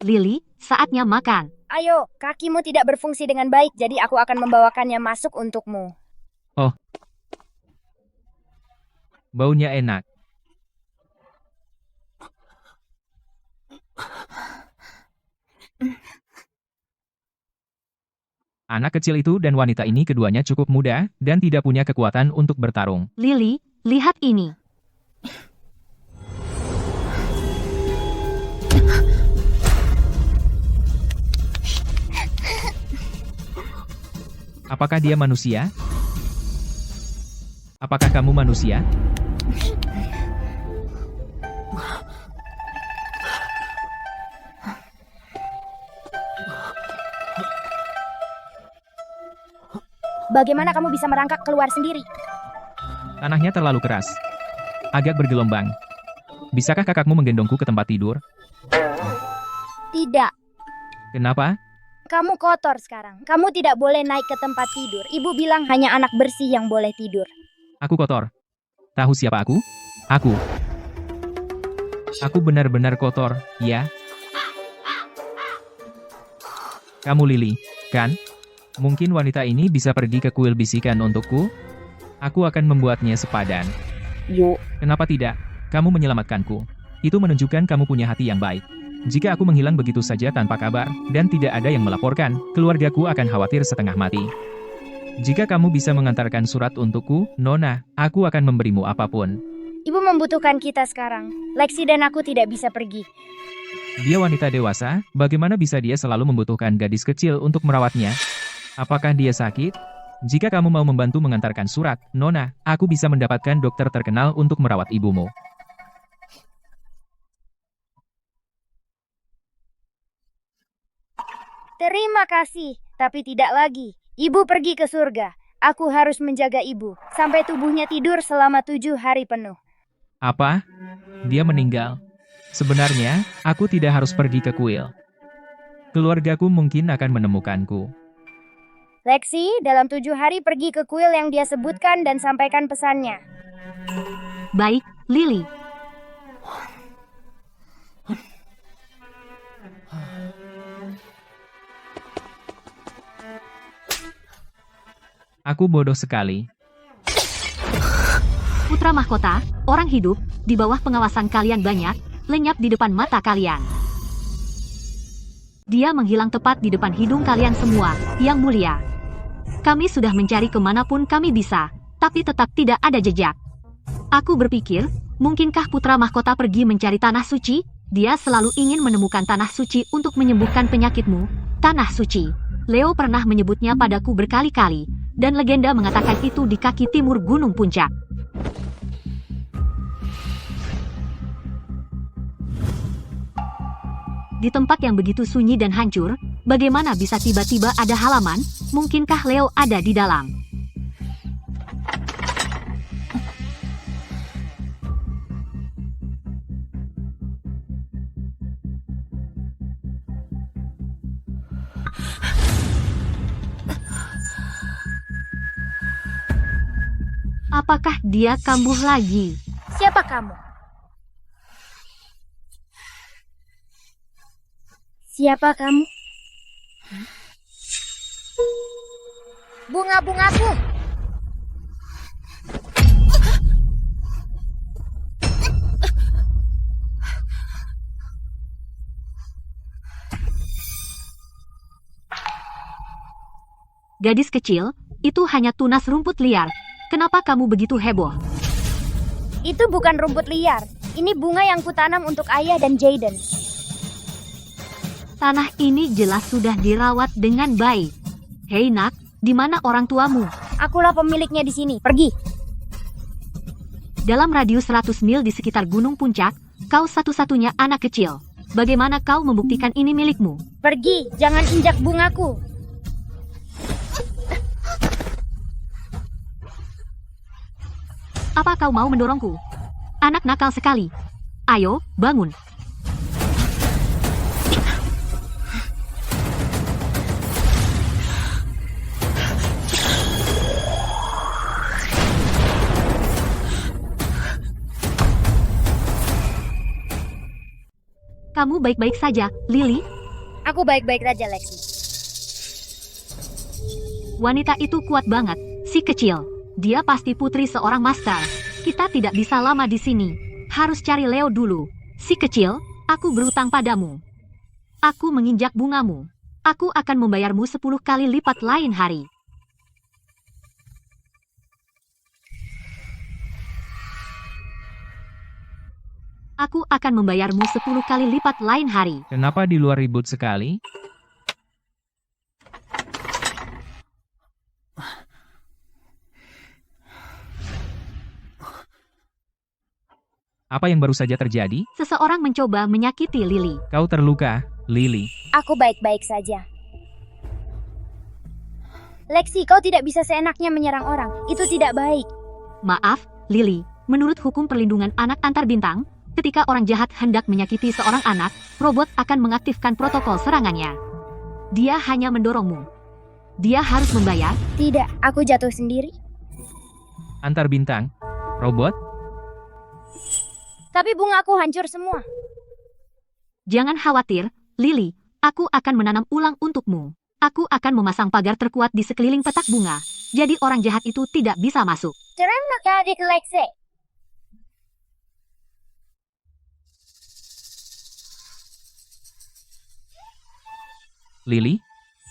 Lily, saatnya makan. Ayo, kakimu tidak berfungsi dengan baik, jadi aku akan membawakannya masuk untukmu. Baunya enak. Anak kecil itu dan wanita ini keduanya cukup muda, dan tidak punya kekuatan untuk bertarung. Lily, lihat ini. Apakah dia manusia? Apakah kamu manusia? Bagaimana kamu bisa merangkak keluar sendiri? Tanahnya terlalu keras. Agak bergelombang. Bisakah kakakmu menggendongku ke tempat tidur? Tidak. Kenapa? Kamu kotor sekarang. Kamu tidak boleh naik ke tempat tidur. Ibu bilang hanya anak bersih yang boleh tidur. Aku kotor. Tahu siapa aku? Aku. Aku benar-benar kotor, ya? Kamu Lily, kan? Mungkin wanita ini bisa pergi ke kuil bisikan untukku? Aku akan membuatnya sepadan. Yuk. Kenapa tidak? Kamu menyelamatkanku. Itu menunjukkan kamu punya hati yang baik. Jika aku menghilang begitu saja tanpa kabar, dan tidak ada yang melaporkan, keluargaku akan khawatir setengah mati. Jika kamu bisa mengantarkan surat untukku, Nona, aku akan memberimu apapun. Ibu membutuhkan kita sekarang. Lexi dan aku tidak bisa pergi. Dia wanita dewasa, bagaimana bisa dia selalu membutuhkan gadis kecil untuk merawatnya? Apakah dia sakit? Jika kamu mau membantu mengantarkan surat, Nona, aku bisa mendapatkan dokter terkenal untuk merawat ibumu. Terima kasih, tapi tidak lagi. Ibu pergi ke surga. Aku harus menjaga ibu, sampai tubuhnya tidur selama 7 hari penuh. Apa? Dia meninggal. Sebenarnya, aku tidak harus pergi ke kuil. Keluargaku mungkin akan menemukanku. Lexi, dalam 7 hari pergi ke kuil yang dia sebutkan dan sampaikan pesannya. Baik, Lily. Aku bodoh sekali. Putra mahkota, orang hidup, di bawah pengawasan kalian banyak, lenyap di depan mata kalian. Dia menghilang tepat di depan hidung kalian semua, yang mulia. Kami sudah mencari kemanapun kami bisa, tapi tetap tidak ada jejak. Aku berpikir, mungkinkah putra mahkota pergi mencari tanah suci? Dia selalu ingin menemukan tanah suci untuk menyembuhkan penyakitmu. Tanah suci. Leo pernah menyebutnya padaku berkali-kali, dan legenda mengatakan itu di kaki timur Gunung Puncak. Di tempat yang begitu sunyi dan hancur, bagaimana bisa tiba-tiba ada halaman? Mungkinkah Leo ada di dalam? Apakah dia kambuh lagi? Siapa kamu? Siapa kamu? Bunga-bungaku! Gadis kecil, itu hanya tunas rumput liar. Kenapa kamu begitu heboh? Itu bukan rumput liar. Ini bunga yang kutanam untuk ayah dan Jaden. Tanah ini jelas sudah dirawat dengan baik. Hei nak, di mana orang tuamu? Akulah pemiliknya di sini. Pergi. Dalam radius 100 mil di sekitar Gunung Puncak, kau satu-satunya anak kecil. Bagaimana kau membuktikan ini milikmu? Pergi. Jangan injak bungaku. Apa kau mau mendorongku? Anak nakal sekali. Ayo, bangun. Kamu baik-baik saja, Lily? Aku baik-baik saja, Lexi. Wanita itu kuat banget, si kecil. Dia pasti putri seorang master. Kita tidak bisa lama di sini. Harus cari Leo dulu. Si kecil, aku berutang padamu. Aku menginjak bungamu. Aku akan membayarmu 10 kali lipat lain hari. Aku akan membayarmu 10 kali lipat lain hari. Kenapa di luar ribut sekali? Apa yang baru saja terjadi? Seseorang mencoba menyakiti Lily. Kau terluka, Lily. Aku baik-baik saja. Lexi, kau tidak bisa seenaknya menyerang orang. Itu tidak baik. Maaf, Lily. Menurut hukum perlindungan anak antar bintang, ketika orang jahat hendak menyakiti seorang anak, robot akan mengaktifkan protokol serangannya. Dia hanya mendorongmu. Dia harus membayar. Tidak, aku jatuh sendiri. Antar bintang. Robot? Tapi bungaku hancur semua. Jangan khawatir, Lily. Aku akan menanam ulang untukmu. Aku akan memasang pagar terkuat di sekeliling petak bunga. Jadi orang jahat itu tidak bisa masuk. Terima kasih, Lexi. Lily?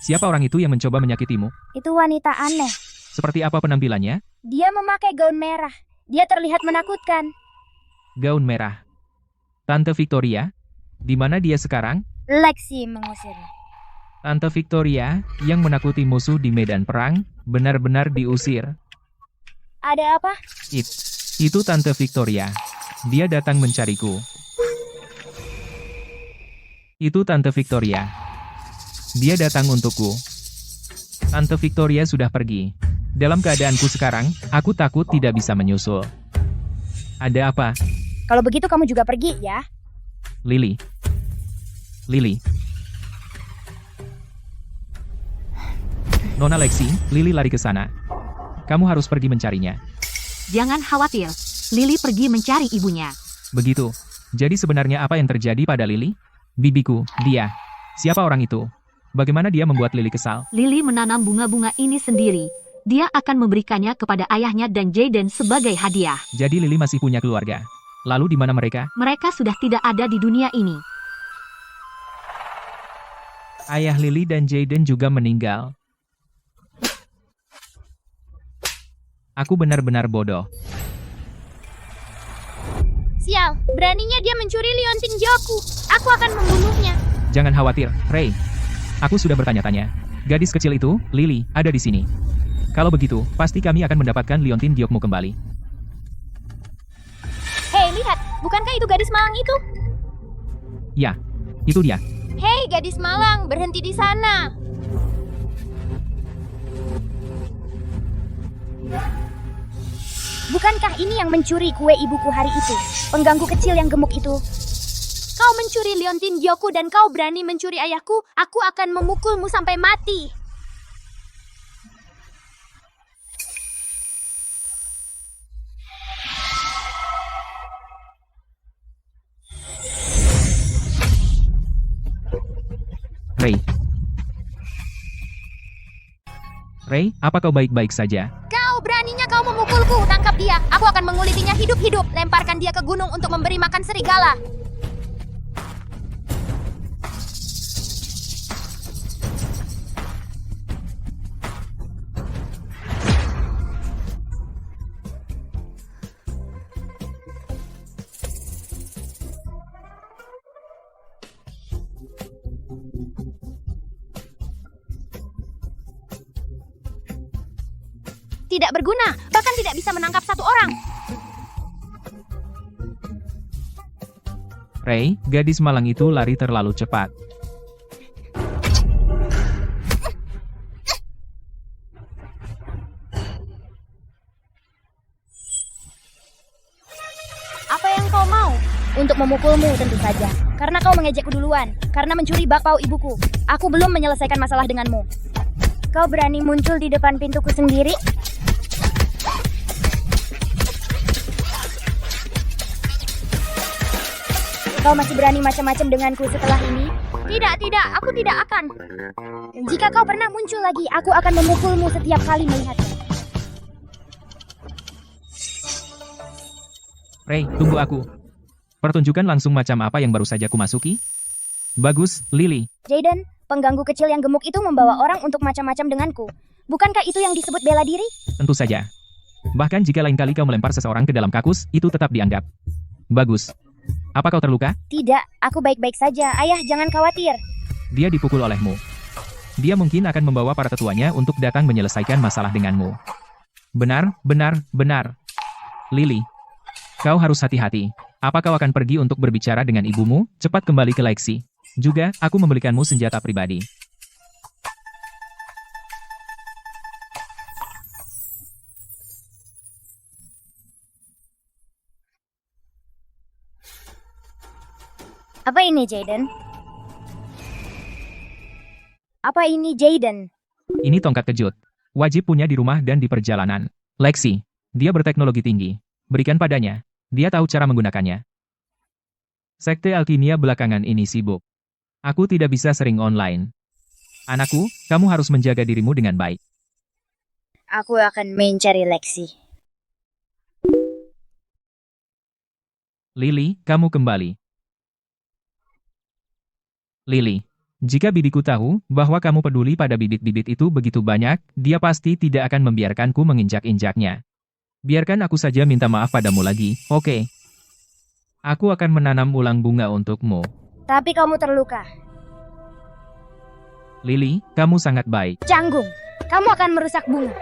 Siapa orang itu yang mencoba menyakitimu? Itu wanita aneh. Seperti apa penampilannya? Dia memakai gaun merah. Dia terlihat menakutkan. Gaun merah. Tante Victoria? Di mana dia sekarang? Lexi mengusirnya. Tante Victoria, yang menakuti musuh di medan perang, benar-benar diusir. Ada apa? Itu Tante Victoria. Dia datang mencariku. Itu Tante Victoria. Dia datang untukku. Tante Victoria sudah pergi. Dalam keadaanku sekarang, aku takut tidak bisa menyusul. Ada apa? Kalau begitu kamu juga pergi, ya? Lily. Lily. Nona Lexi, Lily lari ke sana. Kamu harus pergi mencarinya. Jangan khawatir, Lily pergi mencari ibunya. Begitu. Jadi sebenarnya apa yang terjadi pada Lily? Bibiku, dia. Siapa orang itu? Bagaimana dia membuat Lily kesal? Lily menanam bunga-bunga ini sendiri. Dia akan memberikannya kepada ayahnya dan Jaden sebagai hadiah. Jadi Lily masih punya keluarga. Lalu di mana mereka? Mereka sudah tidak ada di dunia ini. Ayah Lily dan Jaden juga meninggal. Aku benar-benar bodoh. Sial, beraninya dia mencuri liontin Joku. Aku akan membunuhnya. Jangan khawatir, Ray. Aku sudah bertanya-tanya. Gadis kecil itu, Lily, ada di sini. Kalau begitu, pasti kami akan mendapatkan liontin Diokmu kembali. Hei, lihat. Bukankah itu gadis malang itu? Ya, itu dia. Hei, gadis malang, berhenti di sana. Bukankah ini yang mencuri kue ibuku hari itu? Pengganggu kecil yang gemuk itu. Kau mencuri liontin Joku dan kau berani mencuri ayahku, aku akan memukulmu sampai mati. Ray. Ray, apa kau baik-baik saja? Kau beraninya kau memukulku, tangkap dia. Aku akan mengulitinya hidup-hidup. Lemparkan dia ke gunung untuk memberi makan serigala. Tidak berguna, bahkan tidak bisa menangkap satu orang. Ray, gadis malang itu lari terlalu cepat. Apa yang kau mau? Untuk memukulmu tentu saja. Karena kau mengejekku duluan. Karena mencuri bakpao ibuku. Aku belum menyelesaikan masalah denganmu. Kau berani muncul di depan pintuku sendiri? Kau masih berani macam-macam denganku setelah ini? Tidak, aku tidak akan. Jika kau pernah muncul lagi, aku akan memukulmu setiap kali melihatmu. Ray, tunggu aku. Pertunjukan langsung macam apa yang baru saja ku masuki? Bagus, Lily. Jaden, pengganggu kecil yang gemuk itu membawa orang untuk macam-macam denganku. Bukankah itu yang disebut bela diri? Tentu saja. Bahkan jika lain kali kau melempar seseorang ke dalam kakus, itu tetap dianggap. Bagus. Apa kau terluka? Tidak, aku baik-baik saja. Ayah, jangan khawatir. Dia dipukul olehmu. Dia mungkin akan membawa para tetuanya untuk datang menyelesaikan masalah denganmu. Benar. Lily. kau harus hati-hati. Apa kau akan pergi untuk berbicara dengan ibumu? Cepat kembali ke Lexi. Juga, aku membelikanmu senjata pribadi. Apa ini, Jaden? Apa ini, Jaden? Ini tongkat kejut. Wajib punya di rumah dan di perjalanan. Lexi, dia berteknologi tinggi. Berikan padanya. Dia tahu cara menggunakannya. Sekte Alkimia belakangan ini sibuk. Aku tidak bisa sering online. Anakku, kamu harus menjaga dirimu dengan baik. Aku akan mencari Lexi. Lily, kamu kembali. Lily, jika bibiku tahu bahwa kamu peduli pada bibit-bibit itu begitu banyak, dia pasti tidak akan membiarkanku menginjak-injaknya. Biarkan aku saja minta maaf padamu lagi, oke? Aku akan menanam ulang bunga untukmu. Tapi kamu terluka. Lily, kamu sangat baik. Canggung, kamu akan merusak bunga.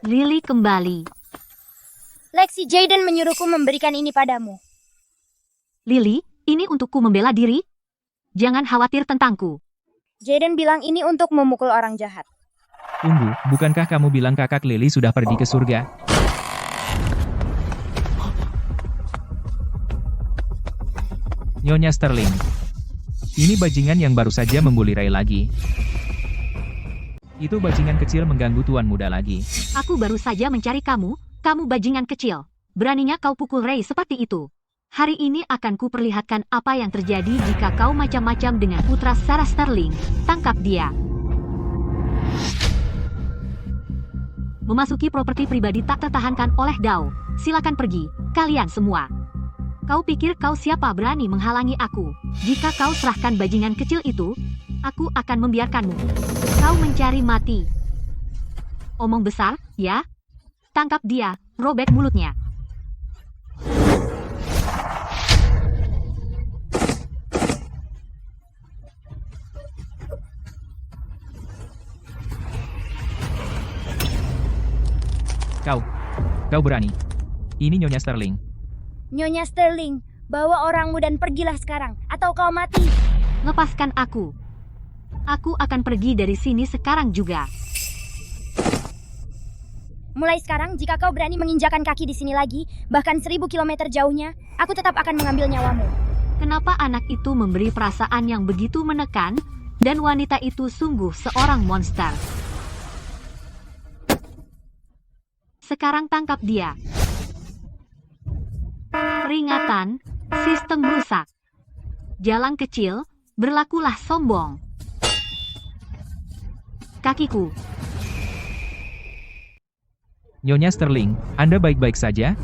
Lily kembali. Lexi, Jaden menyuruhku memberikan ini padamu. Lily, ini untukku membela diri? Jangan khawatir tentangku. Jaden bilang ini untuk memukul orang jahat. Tunggu, bukankah kamu bilang kakak Lily sudah pergi ke surga? Nyonya Sterling. Ini bajingan yang baru saja membuli Ray lagi. Itu bajingan kecil mengganggu tuan muda lagi. Aku baru saja mencari kamu bajingan kecil. Beraninya kau pukul Ray seperti itu. Hari ini akan kuperlihatkan apa yang terjadi jika kau macam-macam dengan putra Sarah Sterling. Tangkap dia. Memasuki properti pribadi tak tertahankan oleh Dao. Silakan pergi, kalian semua. Kau pikir kau siapa berani menghalangi aku? Jika kau serahkan bajingan kecil itu, aku akan membiarkanmu. Kau mencari mati. Omong besar, ya? Tangkap dia, robek mulutnya. Kau berani. Ini Nyonya Sterling. Nyonya Sterling, bawa orangmu dan pergilah sekarang, atau kau mati. Lepaskan aku. Aku akan pergi dari sini sekarang juga. Mulai sekarang, jika kau berani menginjakan kaki di sini lagi, bahkan 1000 kilometer jauhnya, aku tetap akan mengambil nyawamu. Kenapa anak itu memberi perasaan yang begitu menekan, dan wanita itu sungguh seorang monster. Sekarang tangkap dia. Peringatan, sistem rusak. Jalan kecil, berlakulah sombong. Kakiku. Nyonya Sterling, Anda baik-baik saja?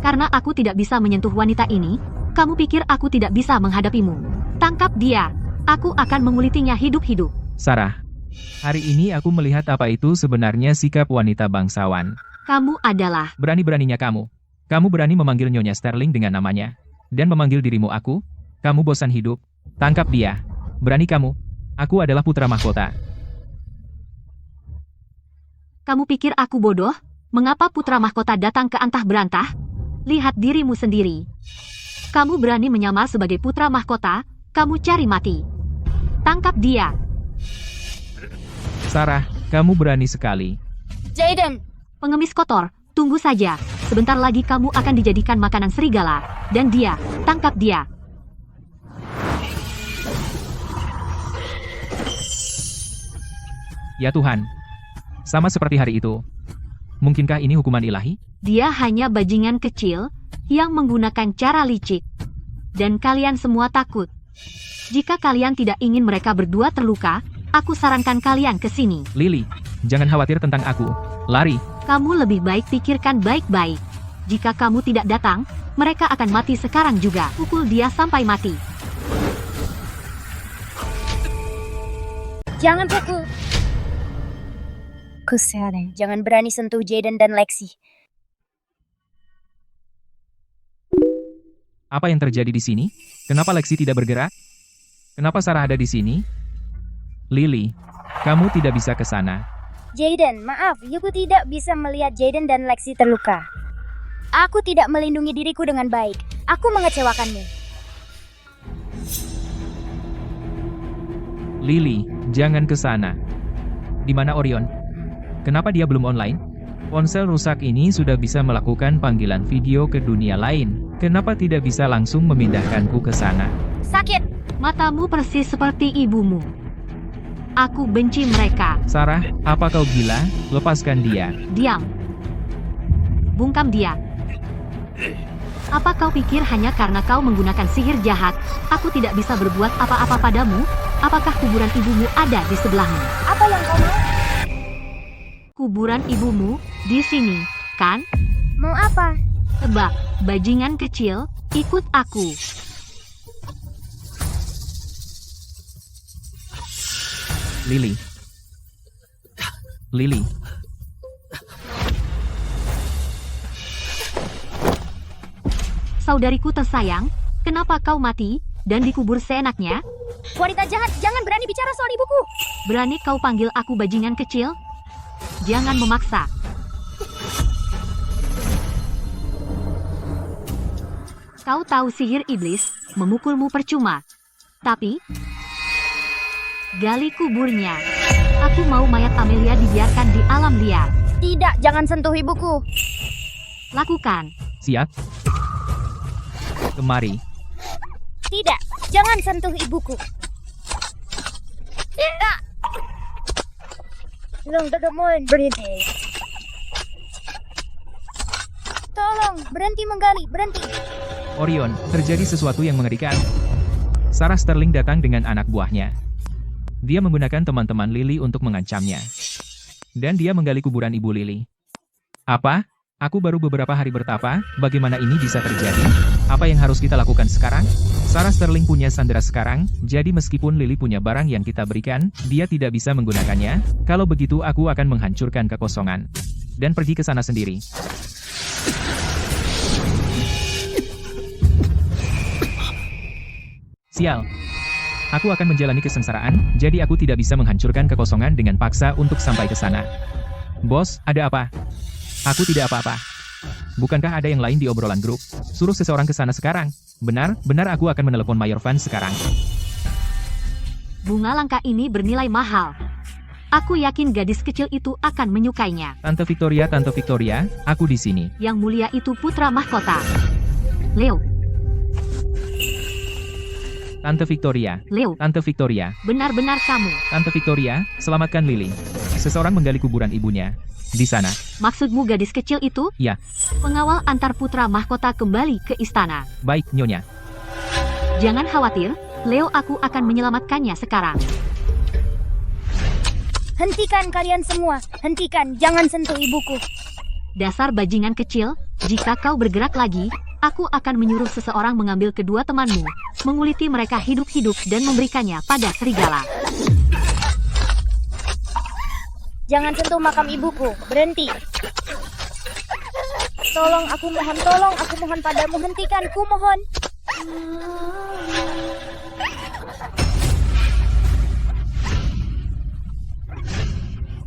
Karena aku tidak bisa menyentuh wanita ini, kamu pikir aku tidak bisa menghadapimu. Tangkap dia. Aku akan mengulitinya hidup-hidup. Sarah, hari ini aku melihat apa itu sebenarnya sikap wanita bangsawan. Kamu adalah... Berani-beraninya kamu. Kamu berani memanggil Nyonya Sterling dengan namanya. Dan memanggil dirimu aku? Kamu bosan hidup? Tangkap dia. Berani kamu? Aku adalah putra mahkota. Kamu pikir aku bodoh? Mengapa putra mahkota datang ke antah berantah? Lihat dirimu sendiri. Kamu berani menyamar sebagai putra mahkota, kamu cari mati. Tangkap dia. Sarah, kamu berani sekali. Jaden! Pengemis kotor, tunggu saja. Sebentar lagi kamu akan dijadikan makanan serigala. Dan dia, tangkap dia. Ya Tuhan. Sama seperti hari itu. Mungkinkah ini hukuman ilahi? Dia hanya bajingan kecil yang menggunakan cara licik. Dan kalian semua takut. Jika kalian tidak ingin mereka berdua terluka, aku sarankan kalian ke sini. Lily, jangan khawatir tentang aku. Lari. Kamu lebih baik pikirkan baik-baik. Jika kamu tidak datang, mereka akan mati sekarang juga. Pukul dia sampai mati. Jangan pukul. Jangan berani sentuh Jaden dan Lexi. Apa yang terjadi di sini? Kenapa Lexi tidak bergerak? Kenapa Sarah ada di sini? Lily, kamu tidak bisa ke sana. Jaden, maaf, Yuku tidak bisa melihat Jaden dan Lexi terluka. Aku tidak melindungi diriku dengan baik. Aku mengecewakanmu. Lily, jangan ke sana. Di mana Orion? Kenapa dia belum online? Ponsel rusak ini sudah bisa melakukan panggilan video ke dunia lain. Kenapa tidak bisa langsung memindahkanku ke sana? Sakit. Matamu persis seperti ibumu. Aku benci mereka. Sarah, apa kau gila? Lepaskan dia. Diam. Bungkam dia. Apa kau pikir hanya karena kau menggunakan sihir jahat, aku tidak bisa berbuat apa-apa padamu? Apakah kuburan ibumu ada di sebelahmu? Apa yang kau mau? Kuburan ibumu di sini, kan? Mau apa? Tebak, bajingan kecil, ikut aku. Lily. Lily. Saudariku tersayang, kenapa kau mati dan dikubur seenaknya? Wanita jahat, jangan berani bicara soal ibuku. Berani kau panggil aku bajingan kecil? Jangan memaksa. Kau tahu sihir iblis, memukulmu percuma. Tapi, gali kuburnya. Aku mau mayat Amelia dibiarkan di alam liar. Tidak, jangan sentuh ibuku. Lakukan. Siap. Kemari. Tidak, jangan sentuh ibuku. Tidak. Berhenti. Tolong, berhenti menggali, berhenti. Orion, terjadi sesuatu yang mengerikan. Sarah Sterling datang dengan anak buahnya. Dia menggunakan teman-teman Lily untuk mengancamnya. Dan dia menggali kuburan ibu Lily. Apa? Aku baru beberapa hari bertapa, bagaimana ini bisa terjadi? Apa yang harus kita lakukan sekarang? Sarah Sterling punya Sandra sekarang, jadi meskipun Lily punya barang yang kita berikan, dia tidak bisa menggunakannya. Kalau begitu aku akan menghancurkan kekosongan. Dan pergi ke sana sendiri. Sial. Aku akan menjalani kesengsaraan, jadi aku tidak bisa menghancurkan kekosongan dengan paksa untuk sampai ke sana. Bos, ada apa? Aku tidak apa-apa. Bukankah ada yang lain di obrolan grup? Suruh seseorang ke sana sekarang. Benar aku akan menelepon Mayor Van sekarang. Bunga langka ini bernilai mahal. Aku yakin gadis kecil itu akan menyukainya. Tante Victoria, aku di sini. Yang mulia itu putra mahkota. Leo, Tante Victoria, Leo, Tante Victoria, benar-benar kamu. Tante Victoria, selamatkan Lily. Seseorang menggali kuburan ibunya. Di sana. Maksudmu gadis kecil itu? Ya. Pengawal antar putra mahkota kembali ke istana. Baik, Nyonya. Jangan khawatir, Leo, aku akan menyelamatkannya sekarang. Hentikan kalian semua. Hentikan, jangan sentuh ibuku. Dasar bajingan kecil, jika kau bergerak lagi, aku akan menyuruh seseorang mengambil kedua temanmu, menguliti mereka hidup-hidup dan memberikannya pada serigala. Jangan sentuh makam ibuku. Berhenti. Tolong, aku mohon padamu. Hentikan, ku mohon.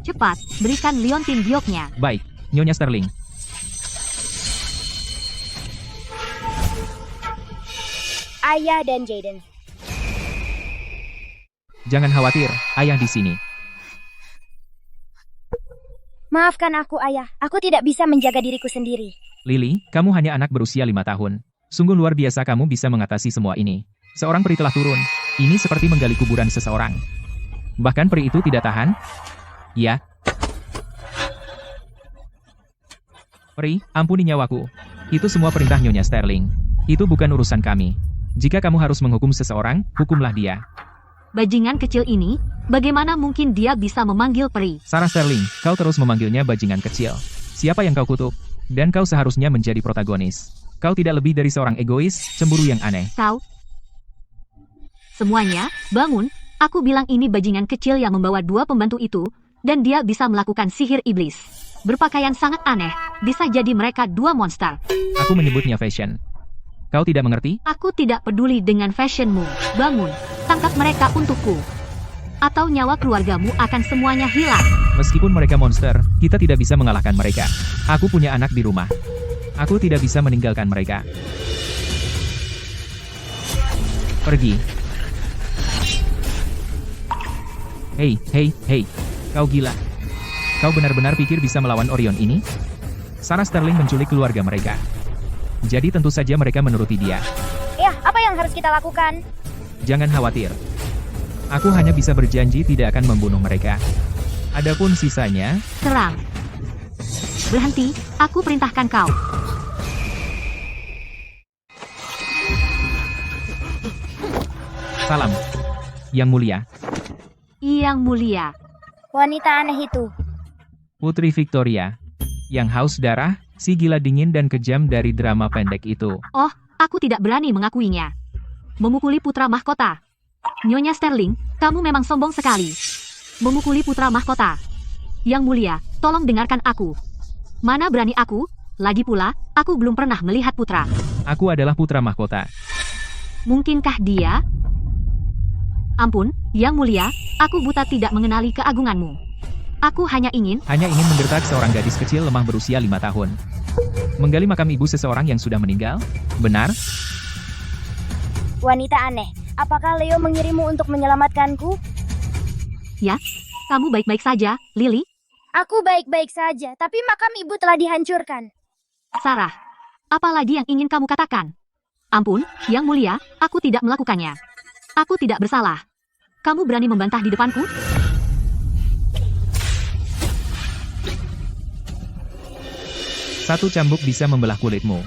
Cepat, berikan liontin gioknya. Baik, Nyonya Sterling. Ayah dan Jaden. Jangan khawatir, ayah di sini. Maafkan aku, Ayah. Aku tidak bisa menjaga diriku sendiri. Lily, kamu hanya anak berusia 5 tahun. Sungguh luar biasa kamu bisa mengatasi semua ini. Seorang peri telah turun. Ini seperti menggali kuburan seseorang. Bahkan peri itu tidak tahan. Ya. Peri, ampuni nyawaku. Itu semua perintah Nyonya Sterling. Itu bukan urusan kami. Jika kamu harus menghukum seseorang, hukumlah dia. Bajingan kecil ini, bagaimana mungkin dia bisa memanggil peri? Sarah Sterling, kau terus memanggilnya bajingan kecil. Siapa yang kau kutuk? Dan kau seharusnya menjadi protagonis. Kau tidak lebih dari seorang egois, cemburu yang aneh. Kau? Semuanya, bangun. Aku bilang ini bajingan kecil yang membawa dua pembantu itu, dan dia bisa melakukan sihir iblis. Berpakaian sangat aneh, bisa jadi mereka dua monster. Aku menyebutnya fashion. Kau tidak mengerti? Aku tidak peduli dengan fashionmu. Bangun, tangkap mereka untukku. Atau nyawa keluargamu akan semuanya hilang. Meskipun mereka monster, kita tidak bisa mengalahkan mereka. Aku punya anak di rumah. Aku tidak bisa meninggalkan mereka. Pergi. Hei, hei, hei. Kau gila. Kau benar-benar pikir bisa melawan Orion ini? Sarah Sterling menculik keluarga mereka. Jadi tentu saja mereka menuruti dia. Ya, apa yang harus kita lakukan? Jangan khawatir. Aku hanya bisa berjanji tidak akan membunuh mereka. Adapun sisanya, Serang. Berhenti, aku perintahkan kau. salam. Yang Mulia. Yang Mulia. Wanita aneh itu. Putri Victoria. Yang haus darah, si gila dingin dan kejam dari drama pendek itu. Oh, aku tidak berani mengakuinya. Memukuli putra mahkota. Nyonya Sterling, kamu memang sombong sekali. Memukuli putra mahkota. Yang Mulia, tolong dengarkan aku. Mana berani aku? Lagi pula, aku belum pernah melihat putra. Aku adalah putra mahkota. Mungkinkah dia? Ampun, Yang Mulia, aku buta tidak mengenali keagunganmu. Aku hanya ingin menggertak seorang gadis kecil lemah berusia 5 tahun. Menggali makam ibu seseorang yang sudah meninggal? Benar? Wanita aneh, apakah Leo mengirimmu untuk menyelamatkanku? Ya, kamu baik-baik saja, Lily? Aku baik-baik saja, tapi makam ibu telah dihancurkan. Sarah, apa lagi yang ingin kamu katakan? Ampun, Yang Mulia, aku tidak melakukannya. Aku tidak bersalah. Kamu berani membantah di depanku? Satu cambuk bisa membelah kulitmu.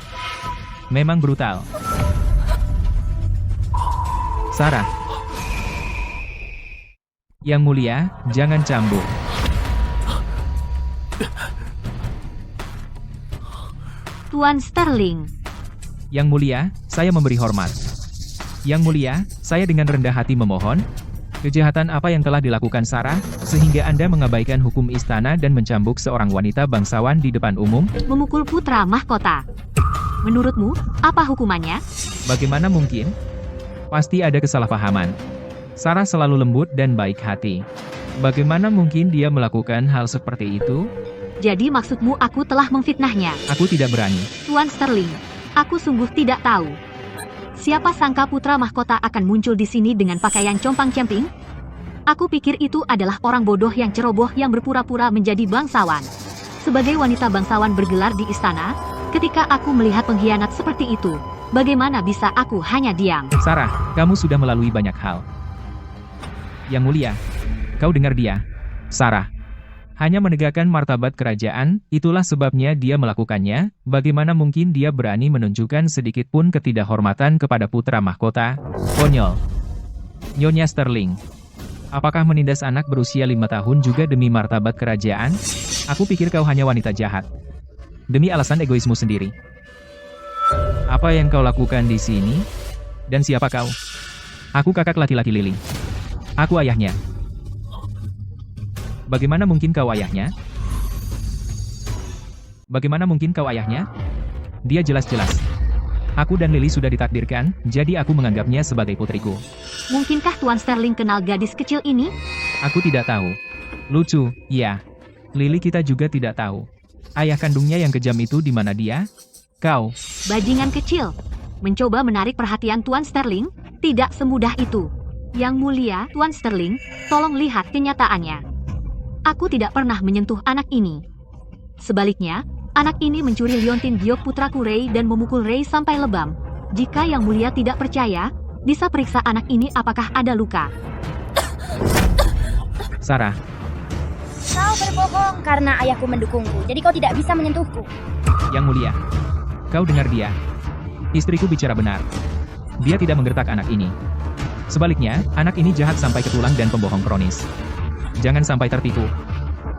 Memang brutal. Sarah. Yang Mulia, jangan cambuk. Tuan Sterling. Yang Mulia, saya memberi hormat. Yang Mulia, saya dengan rendah hati memohon, kejahatan apa yang telah dilakukan Sarah, sehingga Anda mengabaikan hukum istana dan mencambuk seorang wanita bangsawan di depan umum? Memukul putra mahkota. Menurutmu, apa hukumannya? Bagaimana mungkin? Pasti ada kesalahpahaman. Sarah selalu lembut dan baik hati. Bagaimana mungkin dia melakukan hal seperti itu? Jadi maksudmu aku telah memfitnahnya? Aku tidak berani. Tuan Sterling, aku sungguh tidak tahu. Siapa sangka putra mahkota akan muncul di sini dengan pakaian compang-camping? Aku pikir itu adalah orang bodoh yang ceroboh yang berpura-pura menjadi bangsawan. Sebagai wanita bangsawan bergelar di istana, ketika aku melihat pengkhianat seperti itu, bagaimana bisa aku hanya diam? Sarah, kamu sudah melalui banyak hal. Yang Mulia, kau dengar dia? Sarah. Hanya menegakkan martabat kerajaan, itulah sebabnya dia melakukannya. Bagaimana mungkin dia berani menunjukkan sedikit pun ketidakhormatan kepada putra mahkota? Konyol. Nyonya Sterling. Apakah menindas anak berusia 5 tahun juga demi martabat kerajaan? Aku pikir kau hanya wanita jahat. Demi alasan egoismu sendiri. Apa yang kau lakukan di sini? Dan siapa kau? Aku kakak laki-laki Lily. Aku ayahnya. Bagaimana mungkin kau ayahnya? Bagaimana mungkin kau ayahnya? Dia jelas-jelas. Aku dan Lily sudah ditakdirkan, jadi aku menganggapnya sebagai putriku. Mungkinkah Tuan Sterling kenal gadis kecil ini? Aku tidak tahu. Lucu, ya. Lily kita juga tidak tahu. Ayah kandungnya yang kejam itu di mana dia? Kau. Bajingan kecil. Mencoba menarik perhatian Tuan Sterling? Tidak semudah itu. Yang Mulia, Tuan Sterling, tolong lihat kenyataannya. Aku tidak pernah menyentuh anak ini. Sebaliknya, anak ini mencuri liontin giok putraku Ray dan memukul Ray sampai lebam. Jika Yang Mulia tidak percaya, bisa periksa anak ini apakah ada luka. Sarah. Kau berbohong karena ayahku mendukungku, jadi kau tidak bisa menyentuhku. Yang Mulia. Kau dengar dia. Istriku bicara benar. Dia tidak menggertak anak ini. Sebaliknya, anak ini jahat sampai ke tulang dan pembohong kronis. Jangan sampai tertipu.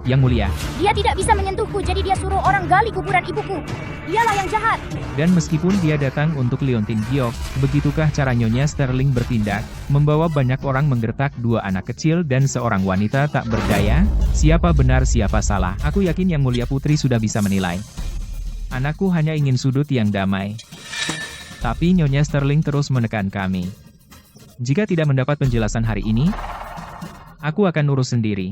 Yang Mulia. Dia tidak bisa menyentuhku, jadi dia suruh orang gali kuburan ibuku. Dialah yang jahat. Dan meskipun dia datang untuk liontin giok, begitukah cara Nyonya Sterling bertindak, membawa banyak orang menggertak 2 anak kecil dan seorang wanita tak berdaya? Siapa benar siapa salah? Aku yakin Yang Mulia Putri sudah bisa menilai. Anakku hanya ingin sudut yang damai. Tapi Nyonya Sterling terus menekan kami. Jika tidak mendapat penjelasan hari ini, aku akan urus sendiri.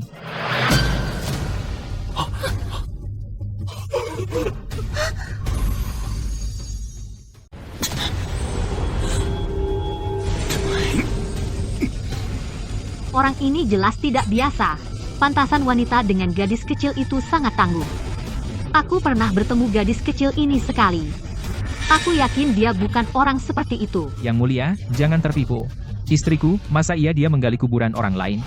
Orang ini jelas tidak biasa. Pantasan wanita dengan gadis kecil itu sangat tangguh. Aku pernah bertemu gadis kecil ini sekali. Aku yakin dia bukan orang seperti itu. Yang mulia, jangan tertipu. Istriku, masa iya dia menggali kuburan orang lain?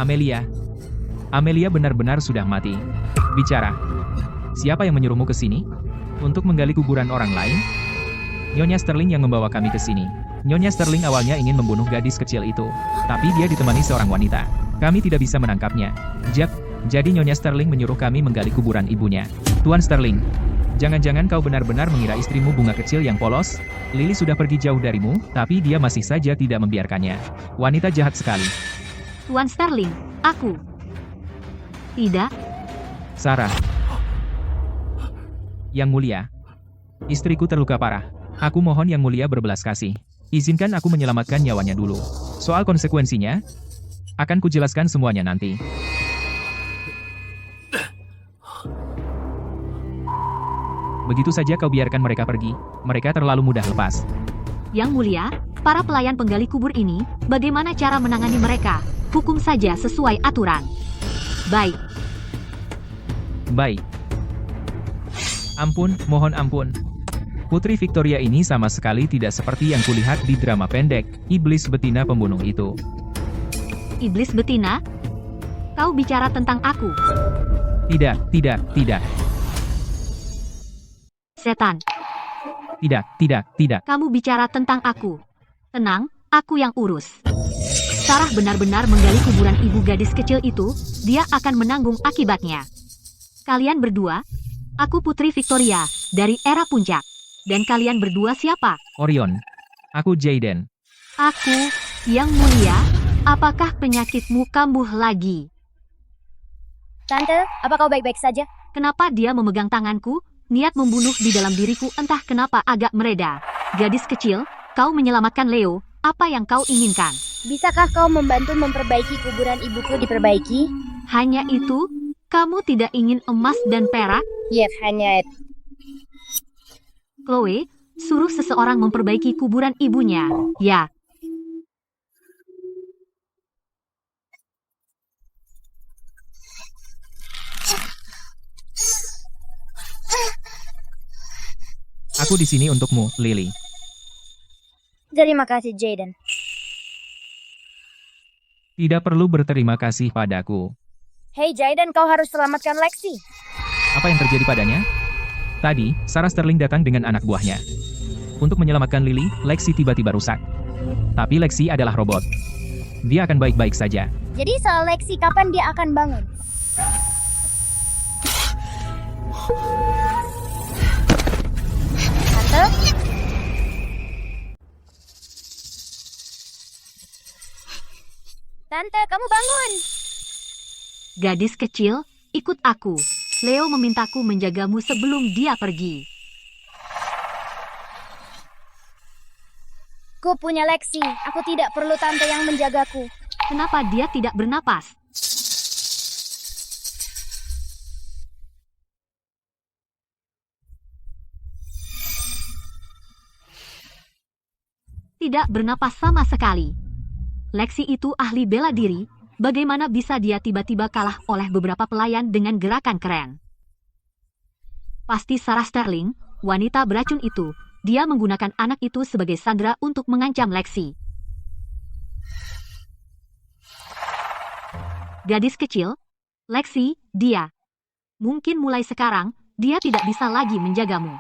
Amelia. Amelia benar-benar sudah mati. Bicara. Siapa yang menyuruhmu ke sini? Untuk menggali kuburan orang lain? Nyonya Sterling yang membawa kami ke sini. Nyonya Sterling awalnya ingin membunuh gadis kecil itu. Tapi dia ditemani seorang wanita. Kami tidak bisa menangkapnya. Jadi Nyonya Sterling menyuruh kami menggali kuburan ibunya. Tuan Sterling, jangan-jangan kau benar-benar mengira istrimu bunga kecil yang polos? Lily sudah pergi jauh darimu, tapi dia masih saja tidak membiarkannya. Wanita jahat sekali. Tuan Sterling, aku. Tidak, Sarah. Yang mulia. Istriku terluka parah. Aku mohon Yang Mulia berbelas kasih. Izinkan aku menyelamatkan nyawanya dulu. Soal konsekuensinya, akan kujelaskan semuanya nanti. Begitu saja kau biarkan mereka pergi. Mereka terlalu mudah lepas. Yang Mulia, para pelayan penggali kubur ini, bagaimana cara menangani mereka? Hukum saja sesuai aturan. Baik. Baik. Ampun, mohon ampun. Putri Victoria ini sama sekali tidak seperti yang kulihat di drama pendek, Iblis Betina Pembunuh itu. Iblis betina? Kau bicara tentang aku. Tidak. Setan, Tidak. kamu bicara tentang aku. Tenang, aku yang urus. Sarah benar-benar menggali kuburan ibu gadis kecil itu, dia akan menanggung akibatnya. Kalian berdua, aku Putri Victoria, dari era puncak. Dan kalian berdua siapa? Orion. Aku Jaden. Aku, Yang Mulia, apakah penyakitmu kambuh lagi? Tante, apa kau baik-baik saja? Kenapa dia memegang tanganku? Niat membunuh di dalam diriku entah kenapa agak mereda. Gadis kecil, kau menyelamatkan Leo, apa yang kau inginkan? Bisakah kau membantu memperbaiki kuburan ibuku diperbaiki? Hanya itu? Kamu tidak ingin emas dan perak? Yes, hanya itu. Chloe, suruh seseorang memperbaiki kuburan ibunya. Ya. Aku di sini untukmu, Lily. Terima kasih, Jaden. Tidak perlu berterima kasih padaku. Hey Jaden, kau harus selamatkan Lexi. Apa yang terjadi padanya? Tadi, Sarah Sterling datang dengan anak buahnya. Untuk menyelamatkan Lily, Lexi tiba-tiba rusak. Tapi Lexi adalah robot. Dia akan baik-baik saja. Jadi soal Lexi, kapan dia akan bangun? Tante? Tante, kamu bangun! Gadis kecil, ikut aku. Leo memintaku menjagamu sebelum dia pergi. Ku punya Lexi. Aku tidak perlu tante yang menjagaku. Kenapa dia tidak bernapas? Tidak bernapas sama sekali. Lexi itu ahli bela diri. Bagaimana bisa dia tiba-tiba kalah oleh beberapa pelayan dengan gerakan keren? Pasti Sarah Sterling, wanita beracun itu. Dia menggunakan anak itu sebagai sandera untuk mengancam Lexi. Gadis kecil, Lexi, dia. Mungkin mulai sekarang, dia tidak bisa lagi menjagamu.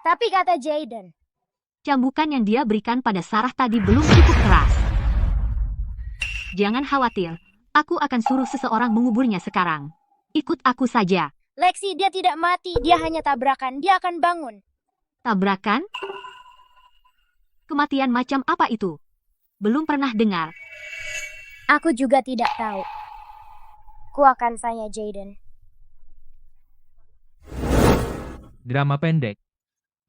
Tapi kata Jaden, Cambukan yang dia berikan pada Sarah tadi belum cukup keras. Jangan khawatir. Aku akan suruh seseorang menguburnya sekarang. Ikut aku saja. Lexi, dia tidak mati. Dia hanya tabrakan. Dia akan bangun. Tabrakan? Kematian macam apa itu? Belum pernah dengar. Aku juga tidak tahu. Ku akan tanya Jaden. Drama pendek.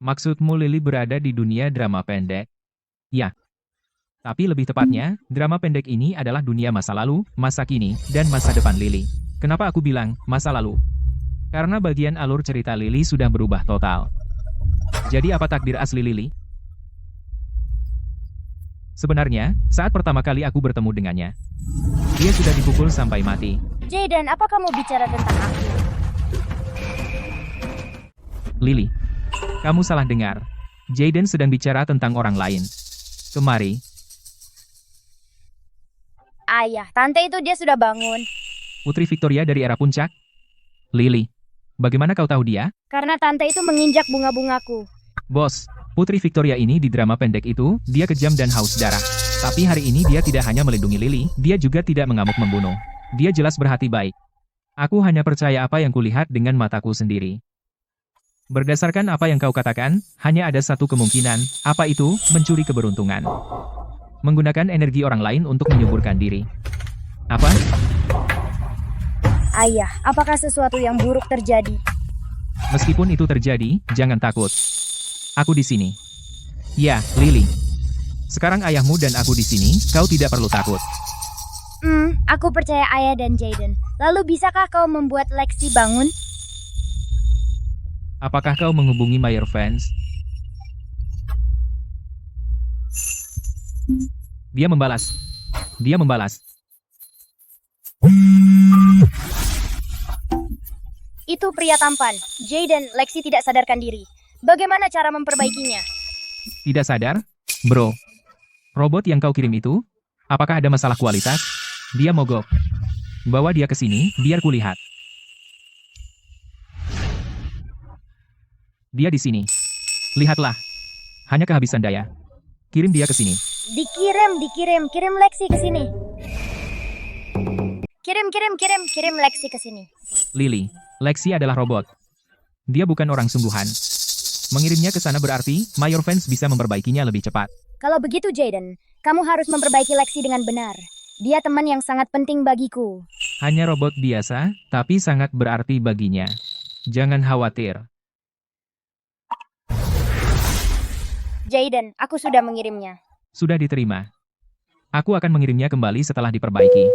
Maksudmu Lily berada di dunia drama pendek? Ya. Tapi lebih tepatnya, drama pendek ini adalah dunia masa lalu, masa kini, dan masa depan Lily. Kenapa aku bilang masa lalu? Karena bagian alur cerita Lily sudah berubah total. Jadi apa takdir asli Lily? Sebenarnya, saat pertama kali aku bertemu dengannya, dia sudah dipukul sampai mati. Jaden, apa kamu bicara tentang aku? Lily, kamu salah dengar. Jaden sedang bicara tentang orang lain. Kemari. Ayah, tante itu dia sudah bangun. Putri Victoria dari era puncak? Lily, bagaimana kau tahu dia? Karena tante itu menginjak bunga-bungaku. Bos, Putri Victoria ini di drama pendek itu, dia kejam dan haus darah. Tapi hari ini dia tidak hanya melindungi Lily, dia juga tidak mengamuk membunuh. Dia jelas berhati baik. Aku hanya percaya apa yang kulihat dengan mataku sendiri. Berdasarkan apa yang kau katakan, hanya ada satu kemungkinan, apa itu, mencuri keberuntungan. Menggunakan energi orang lain untuk menyuburkan diri. Apa? Ayah, apakah sesuatu yang buruk terjadi? Meskipun itu terjadi, jangan takut. Aku di sini. Ya, Lily. Sekarang ayahmu dan aku di sini, kau tidak perlu takut. Aku percaya ayah dan Jaden. Lalu bisakah kau membuat Lexi bangun? Apakah kau menghubungi Mayor Fans? Dia membalas. Dia membalas. Itu pria tampan. Jaden, Lexi tidak sadarkan diri. Bagaimana cara memperbaikinya? Tidak sadar? Bro. Robot yang kau kirim itu? Apakah ada masalah kualitas? Dia mogok. Bawa dia ke sini, biar kulihat. Dia di sini. Lihatlah. Hanya kehabisan daya. Kirim dia ke sini. Kirim Lexi ke sini. Kirim Lexi ke sini. Lily, Lexi adalah robot. Dia bukan orang sungguhan. Mengirimnya ke sana berarti, Mayor Fans bisa memperbaikinya lebih cepat. Kalau begitu Jaden, kamu harus memperbaiki Lexi dengan benar. Dia teman yang sangat penting bagiku. Hanya robot biasa, tapi sangat berarti baginya. Jangan khawatir. Jaden, aku sudah mengirimnya. Sudah diterima. Aku akan mengirimnya kembali setelah diperbaiki.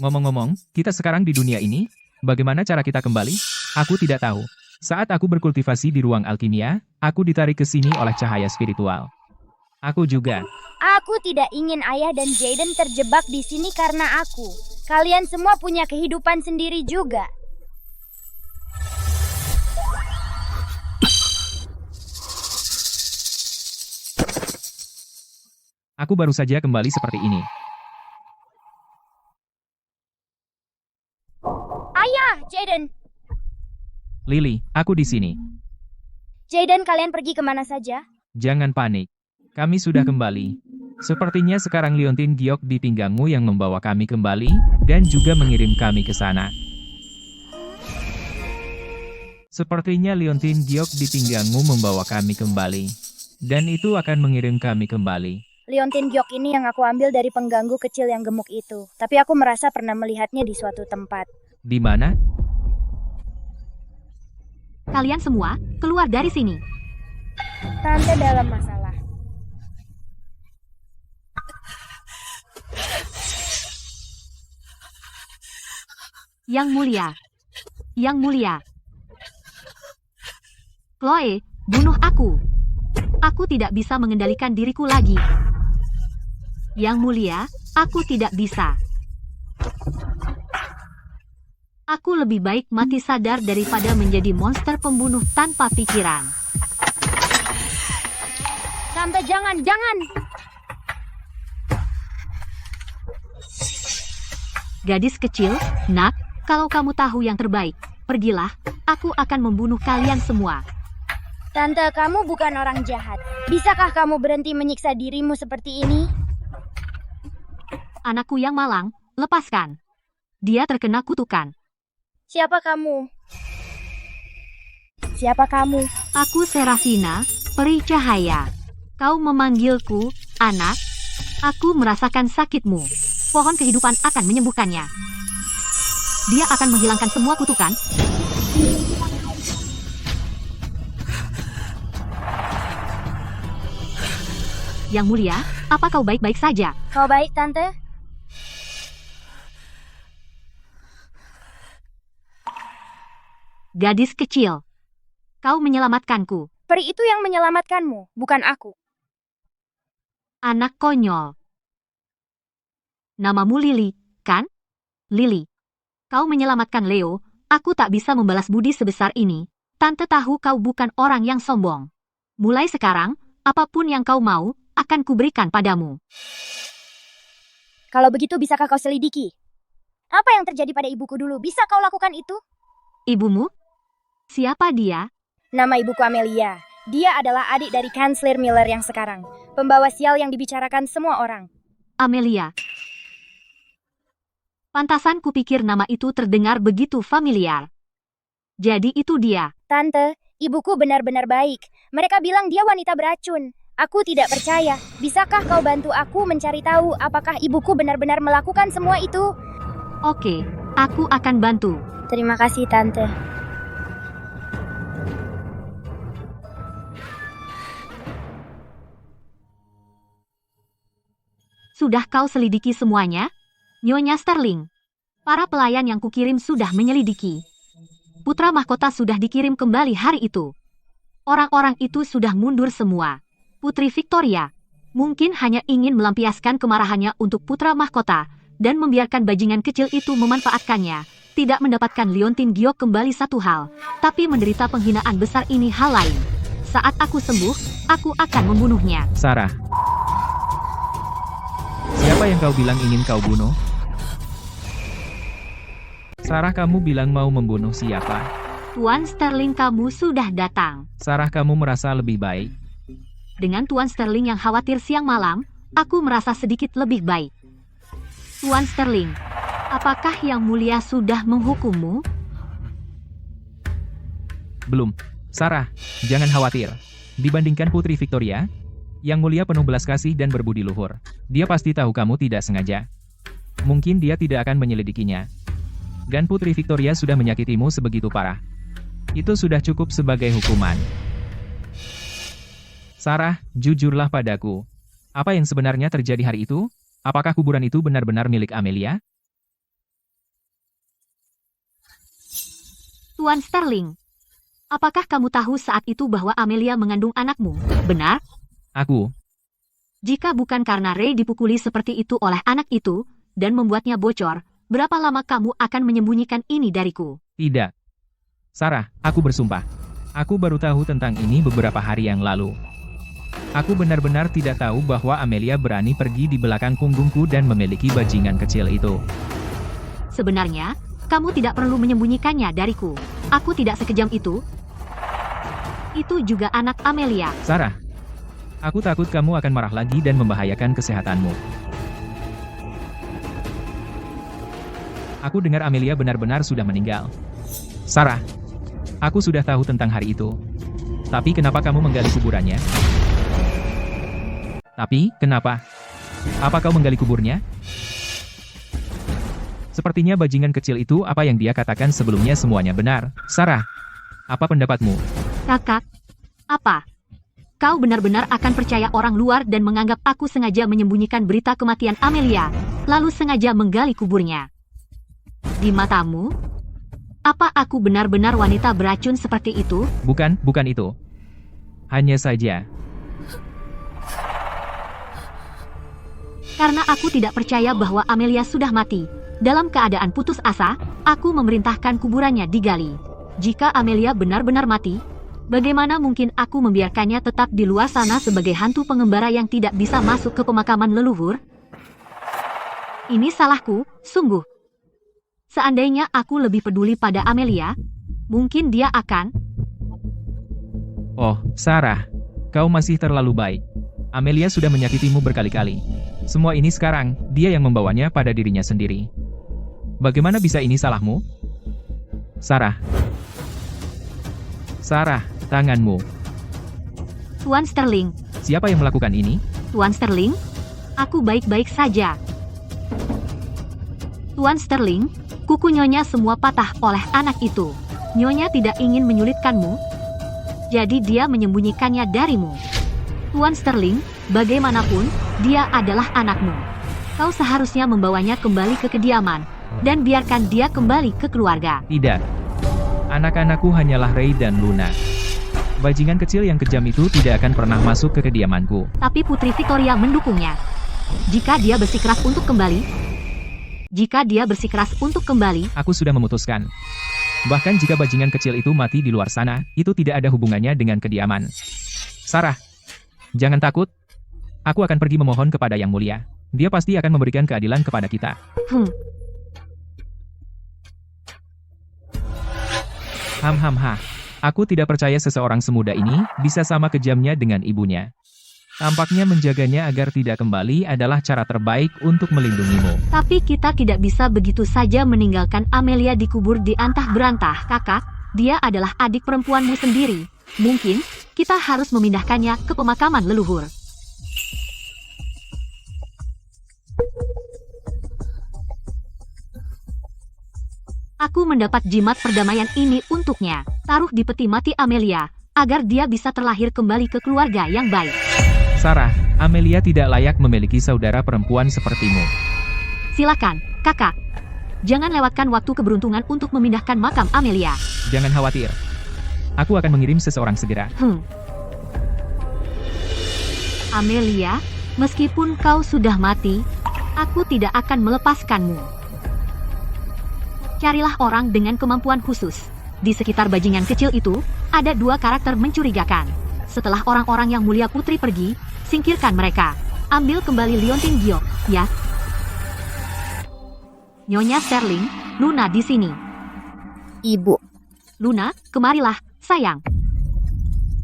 Ngomong-ngomong, kita sekarang di dunia ini, bagaimana cara kita kembali? Aku tidak tahu. Saat aku berkultivasi di ruang alkimia, aku ditarik ke sini oleh cahaya spiritual. Aku juga. Aku tidak ingin ayah dan Jaden terjebak di sini karena aku. Kalian semua punya kehidupan sendiri juga. Aku baru saja kembali seperti ini. Ayah, Jaden. Lily, aku di sini. Jaden, kalian pergi kemana saja? Jangan panik. Kami sudah kembali. Sepertinya sekarang Liontin Giok di pinggangmu yang membawa kami kembali, dan juga mengirim kami ke sana. Sepertinya Liontin Giok di pinggangmu membawa kami kembali. Dan itu akan mengirim kami kembali. Liontin Giok ini yang aku ambil dari pengganggu kecil yang gemuk itu. Tapi aku merasa pernah melihatnya di suatu tempat. Di mana? Kalian semua, keluar dari sini. Tante dalam masalah. Yang mulia. Yang mulia. Chloe, bunuh aku. Aku tidak bisa mengendalikan diriku lagi. Yang mulia, aku tidak bisa. Aku lebih baik mati sadar daripada menjadi monster pembunuh tanpa pikiran. Tante, jangan. Gadis kecil, nak, kalau kamu tahu yang terbaik, pergilah, aku akan membunuh kalian semua. Tante, kamu bukan orang jahat. Bisakah kamu berhenti menyiksa dirimu seperti ini? Anakku yang malang, lepaskan. Dia terkena kutukan. Siapa kamu? Siapa kamu? Aku Serafina, peri cahaya. Kau memanggilku, anak. Aku merasakan sakitmu. Pohon kehidupan akan menyembuhkannya. Dia akan menghilangkan semua kutukan. Yang mulia, apa kau baik-baik saja? Kau baik, Tante? Gadis kecil. Kau menyelamatkanku. Peri itu yang menyelamatkanmu, bukan aku. Anak konyol. Namamu Lily, kan? Lily. Kau menyelamatkan Leo, aku tak bisa membalas budi sebesar ini. Tante tahu kau bukan orang yang sombong. Mulai sekarang, apapun yang kau mau, akan kuberikan padamu. Kalau begitu bisakah kau selidiki? Apa yang terjadi pada ibuku dulu? Bisa kau lakukan itu? Ibumu? Siapa dia? Nama ibuku Amelia. Dia adalah adik dari Kanselir Miller yang sekarang. Pembawa sial yang dibicarakan semua orang. Amelia. Pantasan kupikir nama itu terdengar begitu familiar. Jadi itu dia. Tante, ibuku benar-benar baik. Mereka bilang dia wanita beracun. Aku tidak percaya. Bisakah kau bantu aku mencari tahu apakah ibuku benar-benar melakukan semua itu? Oke, aku akan bantu. Terima kasih, Tante. Sudah kau selidiki semuanya? Nyonya Sterling. Para pelayan yang kukirim sudah menyelidiki. Putra mahkota sudah dikirim kembali hari itu. Orang-orang itu sudah mundur semua. Putri Victoria mungkin hanya ingin melampiaskan kemarahannya untuk putra mahkota dan membiarkan bajingan kecil itu memanfaatkannya. Tidak mendapatkan Liontin Giok kembali satu hal, tapi menderita penghinaan besar ini hal lain. Saat aku sembuh, aku akan membunuhnya. Sarah. Siapa yang kau bilang ingin kau bunuh? Sarah, kamu bilang mau membunuh siapa? Tuan Sterling, kamu sudah datang. Sarah, kamu merasa lebih baik? Dengan Tuan Sterling yang khawatir siang malam, aku merasa sedikit lebih baik. Tuan Sterling, apakah Yang Mulia sudah menghukummu? Belum. Sarah, jangan khawatir. Dibandingkan Putri Victoria, Yang Mulia penuh belas kasih dan berbudi luhur. Dia pasti tahu kamu tidak sengaja. Mungkin dia tidak akan menyelidikinya. Dan Putri Victoria sudah menyakitimu sebegitu parah. Itu sudah cukup sebagai hukuman. Sarah, jujurlah padaku. Apa yang sebenarnya terjadi hari itu? Apakah kuburan itu benar-benar milik Amelia? Tuan Sterling, apakah kamu tahu saat itu bahwa Amelia mengandung anakmu? Benar? Aku. Jika bukan karena Ray dipukuli seperti itu oleh anak itu, dan membuatnya bocor, berapa lama kamu akan menyembunyikan ini dariku? Tidak. Sarah, aku bersumpah. Aku baru tahu tentang ini beberapa hari yang lalu. Aku benar-benar tidak tahu bahwa Amelia berani pergi di belakang punggungku dan memiliki bajingan kecil itu. Sebenarnya, kamu tidak perlu menyembunyikannya dariku. Aku tidak sekejam itu. Itu juga anak Amelia. Sarah, aku takut kamu akan marah lagi dan membahayakan kesehatanmu. Aku dengar Amelia benar-benar sudah meninggal. Sarah, aku sudah tahu tentang hari itu. Tapi kenapa kamu menggali kuburannya? Tapi, kenapa? Apa kau menggali kuburnya? Sepertinya bajingan kecil itu apa yang dia katakan sebelumnya semuanya benar. Sarah, apa pendapatmu? Kakak, apa? Kau benar-benar akan percaya orang luar dan menganggap aku sengaja menyembunyikan berita kematian Amelia, lalu sengaja menggali kuburnya? Di matamu? Apa aku benar-benar wanita beracun seperti itu? Bukan itu. Hanya saja. Karena aku tidak percaya bahwa Amelia sudah mati. Dalam keadaan putus asa, aku memerintahkan kuburannya digali. Jika Amelia benar-benar mati, bagaimana mungkin aku membiarkannya tetap di luar sana sebagai hantu pengembara yang tidak bisa masuk ke pemakaman leluhur? Ini salahku, sungguh. Seandainya aku lebih peduli pada Amelia, mungkin dia akan... Oh, Sarah, kau masih terlalu baik. Amelia sudah menyakitimu berkali-kali. Semua ini sekarang, dia yang membawanya pada dirinya sendiri. Bagaimana bisa ini salahmu? Sarah. Sarah, tanganmu. Tuan Sterling. Siapa yang melakukan ini? Tuan Sterling? Aku baik-baik saja. Tuan Sterling, kuku Nyonya semua patah oleh anak itu. Nyonya tidak ingin menyulitkanmu, jadi dia menyembunyikannya darimu. Tuan Sterling, bagaimanapun, dia adalah anakmu. Kau seharusnya membawanya kembali ke kediaman, dan biarkan dia kembali ke keluarga. Tidak. Anak-anakku hanyalah Ray dan Luna. Bajingan kecil yang kejam itu tidak akan pernah masuk ke kediamanku. Tapi Putri Victoria mendukungnya. Jika dia bersikeras untuk kembali, Aku sudah memutuskan. Bahkan jika bajingan kecil itu mati di luar sana, itu tidak ada hubungannya dengan kediaman. Sarah, jangan takut. Aku akan pergi memohon kepada Yang Mulia. Dia pasti akan memberikan keadilan kepada kita. Aku tidak percaya seseorang semuda ini bisa sama kejamnya dengan ibunya. Tampaknya menjaganya agar tidak kembali adalah cara terbaik untuk melindungimu. Tapi kita tidak bisa begitu saja meninggalkan Amelia dikubur di antah berantah, kakak. Dia adalah adik perempuanmu sendiri. Mungkin kita harus memindahkannya ke pemakaman leluhur. Aku mendapat jimat perdamaian ini untuknya. Taruh di peti mati Amelia, agar dia bisa terlahir kembali ke keluarga yang baik. Sarah, Amelia tidak layak memiliki saudara perempuan sepertimu. Silakan, kakak. Jangan lewatkan waktu keberuntungan untuk memindahkan makam Amelia. Jangan khawatir. Aku akan mengirim seseorang segera. Amelia, meskipun kau sudah mati, aku tidak akan melepaskanmu. Carilah orang dengan kemampuan khusus. Di sekitar bajingan kecil itu, ada 2 karakter mencurigakan. Setelah orang-orang yang mulia putri pergi, singkirkan mereka. Ambil kembali liontin giok, ya. Nyonya Sterling, Luna di sini. Ibu. Luna, kemarilah, sayang.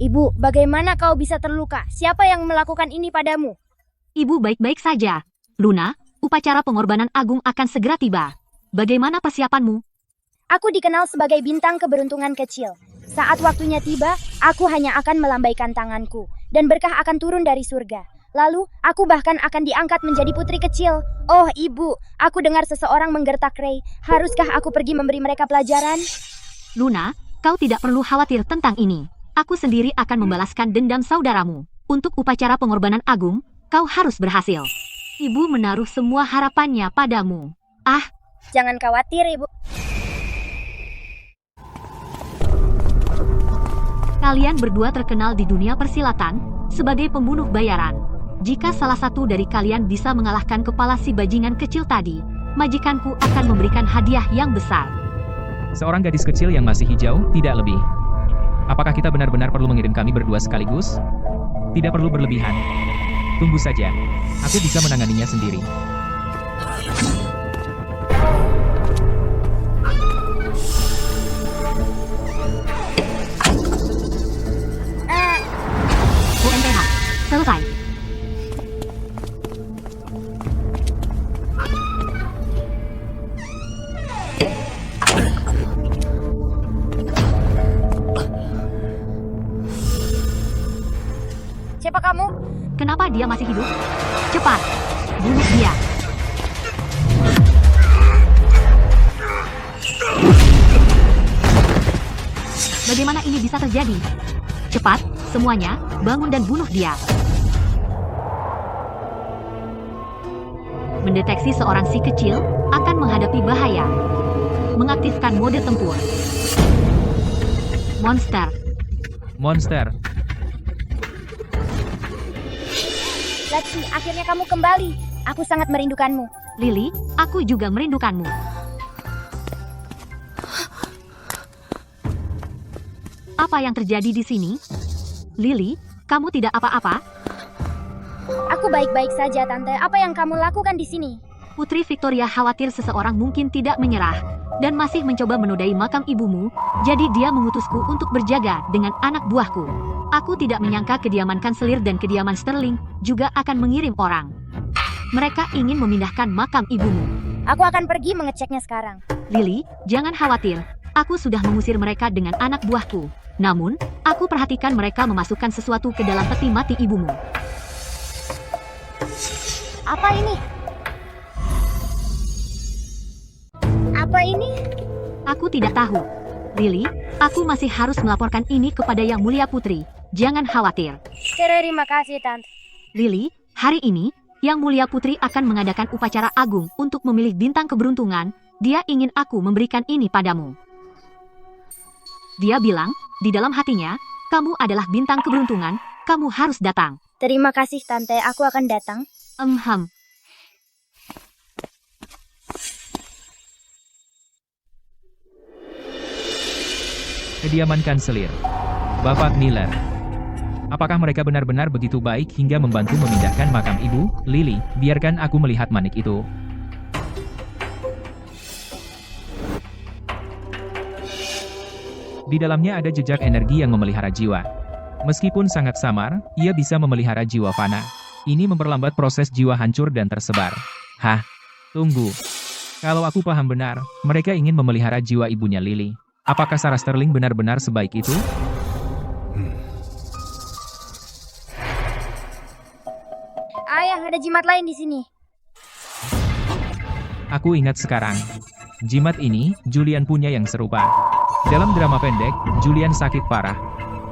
Ibu, bagaimana kau bisa terluka? Siapa yang melakukan ini padamu? Ibu baik-baik saja. Luna, upacara pengorbanan agung akan segera tiba. Bagaimana persiapanmu? Aku dikenal sebagai bintang keberuntungan kecil. Saat waktunya tiba, aku hanya akan melambaikan tanganku, dan berkah akan turun dari surga. Lalu, aku bahkan akan diangkat menjadi putri kecil. Oh, ibu, aku dengar seseorang menggertak Ray. Haruskah aku pergi memberi mereka pelajaran? Luna, kau tidak perlu khawatir tentang ini. Aku sendiri akan membalaskan dendam saudaramu. Untuk upacara pengorbanan agung, kau harus berhasil. Ibu menaruh semua harapannya padamu. Jangan khawatir, ibu. Kalian berdua terkenal di dunia persilatan sebagai pembunuh bayaran. Jika salah satu dari kalian bisa mengalahkan kepala si bajingan kecil tadi, majikanku akan memberikan hadiah yang besar. Seorang gadis kecil yang masih hijau, tidak lebih. Apakah kita benar-benar perlu mengirim kami berdua sekaligus? Tidak perlu berlebihan. Tunggu saja. Aku bisa menanganinya sendiri. UNTH. Selesai. Siapa kamu? Kenapa dia masih hidup? Cepat, bunuh dia. Bagaimana ini bisa terjadi? Cepat, semuanya, bangun dan bunuh dia. Mendeteksi seorang si kecil akan menghadapi bahaya. Mengaktifkan mode tempur. Monster. Lexi, akhirnya kamu kembali. Aku sangat merindukanmu. Lily, aku juga merindukanmu. Apa yang terjadi di sini? Lily, kamu tidak apa-apa? Aku baik-baik saja, Tante. Apa yang kamu lakukan di sini? Putri Victoria khawatir seseorang mungkin tidak menyerah dan masih mencoba menodai makam ibumu, jadi dia mengutusku untuk berjaga dengan anak buahku. Aku tidak menyangka kediaman kanselir dan kediaman Sterling juga akan mengirim orang. Mereka ingin memindahkan makam ibumu. Aku akan pergi mengeceknya sekarang. Lily, jangan khawatir. Aku sudah mengusir mereka dengan anak buahku. Namun, aku perhatikan mereka memasukkan sesuatu ke dalam peti mati ibumu. Apa ini? Apa ini? Aku tidak tahu. Lily, aku masih harus melaporkan ini kepada Yang Mulia Putri. Jangan khawatir. Terima kasih, Tante. Lily, hari ini, Yang Mulia Putri akan mengadakan upacara agung untuk memilih bintang keberuntungan. Dia ingin aku memberikan ini padamu. Dia bilang, di dalam hatinya, Kamu adalah bintang keberuntungan, kamu harus datang. Terima kasih Tante, aku akan datang. Kediaman kanselir. Bapak Miller. Apakah mereka benar-benar begitu baik hingga membantu memindahkan makam Ibu, Lily? Biarkan aku melihat manik itu. Di dalamnya ada jejak energi yang memelihara jiwa. Meskipun sangat samar, ia bisa memelihara jiwa fana. Ini memperlambat proses jiwa hancur dan tersebar. Hah? Tunggu. Kalau aku paham benar, mereka ingin memelihara jiwa ibunya Lily. Apakah Sarah Sterling benar-benar sebaik itu? Ayah, ada jimat lain di sini. Aku ingat sekarang. Jimat ini, Julian punya yang serupa. Dalam drama pendek, Julian sakit parah.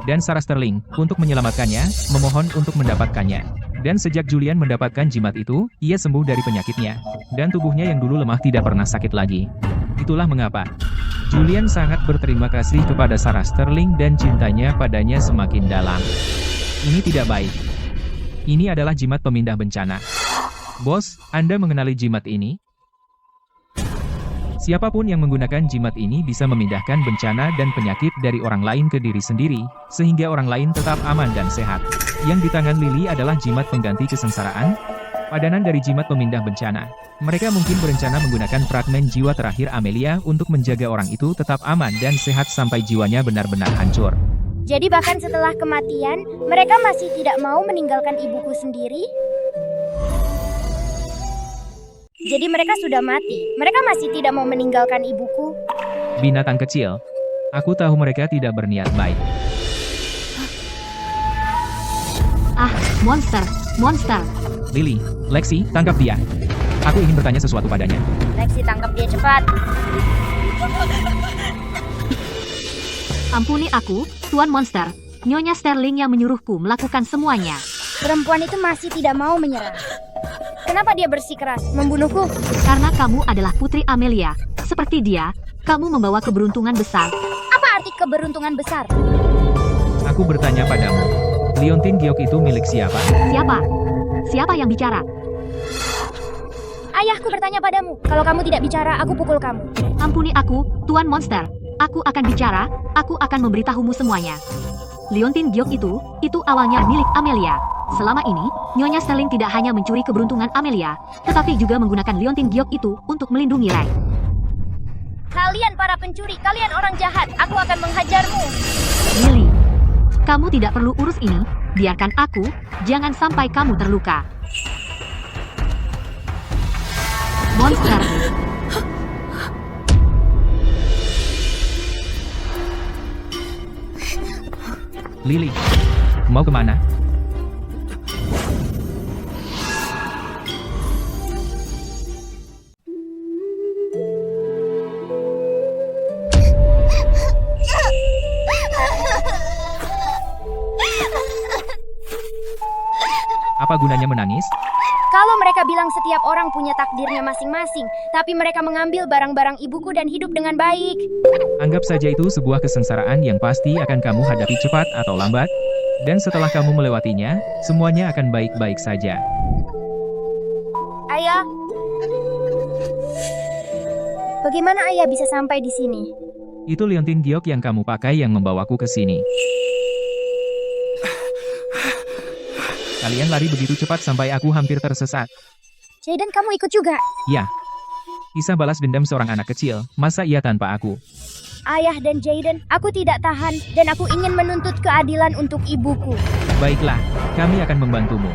Dan Sarah Sterling, untuk menyelamatkannya, memohon untuk mendapatkannya. Dan sejak Julian mendapatkan jimat itu, ia sembuh dari penyakitnya. Dan tubuhnya yang dulu lemah tidak pernah sakit lagi. Itulah mengapa Julian sangat berterima kasih kepada Sarah Sterling dan cintanya padanya semakin dalam. Ini tidak baik. Ini adalah jimat pemindah bencana. Bos, Anda mengenali jimat ini? Siapapun yang menggunakan jimat ini bisa memindahkan bencana dan penyakit dari orang lain ke diri sendiri, sehingga orang lain tetap aman dan sehat. Yang di tangan Lily adalah jimat pengganti kesengsaraan, padanan dari jimat pemindah bencana. Mereka mungkin berencana menggunakan fragmen jiwa terakhir Amelia untuk menjaga orang itu tetap aman dan sehat sampai jiwanya benar-benar hancur. Jadi bahkan setelah kematian, mereka masih tidak mau meninggalkan ibuku sendiri? Jadi mereka sudah mati. Mereka masih tidak mau meninggalkan ibuku. Binatang kecil. Aku tahu mereka tidak berniat baik. Ah, monster. Lily, Lexi, tangkap dia. Aku ingin bertanya sesuatu padanya. Lexi, tangkap dia cepat. Ampuni aku, Tuan Monster. Nyonya Sterling yang menyuruhku melakukan semuanya. Perempuan itu masih tidak mau menyerah. Kenapa dia bersikeras membunuhku? Karena kamu adalah Putri Amelia. Seperti dia, kamu membawa keberuntungan besar. Apa arti keberuntungan besar? Aku bertanya padamu. Liontin Giok itu milik siapa? Siapa? Siapa yang bicara? Ayahku bertanya padamu. Kalau kamu tidak bicara, aku pukul kamu. Ampuni aku, Tuan Monster. Aku akan bicara, aku akan memberitahumu semuanya. Liontin Giok itu awalnya milik Amelia. Selama ini, Nyonya Sterling tidak hanya mencuri keberuntungan Amelia, tetapi juga menggunakan Liontin Giok itu untuk melindungi Rai. Kalian para pencuri, kalian orang jahat. Aku akan menghajarmu. Lily, kamu tidak perlu urus ini, biarkan aku, jangan sampai kamu terluka. Monster. Lily, mau kemana? Apa gunanya menangis? Kalau mereka bilang setiap orang punya takdirnya masing-masing, tapi mereka mengambil barang-barang ibuku dan hidup dengan baik. Anggap saja itu sebuah kesengsaraan yang pasti akan kamu hadapi cepat atau lambat. Dan setelah kamu melewatinya, semuanya akan baik-baik saja. Ayah, bagaimana ayah bisa sampai di sini? Itu Liontin Giok yang kamu pakai yang membawaku ke sini. Kalian lari begitu cepat sampai aku hampir tersesat. Jaden, kamu ikut juga? Ya. Kisah balas dendam seorang anak kecil, masa ia tanpa aku? Ayah dan Jaden, aku tidak tahan dan aku ingin menuntut keadilan untuk ibuku. Baiklah, kami akan membantumu.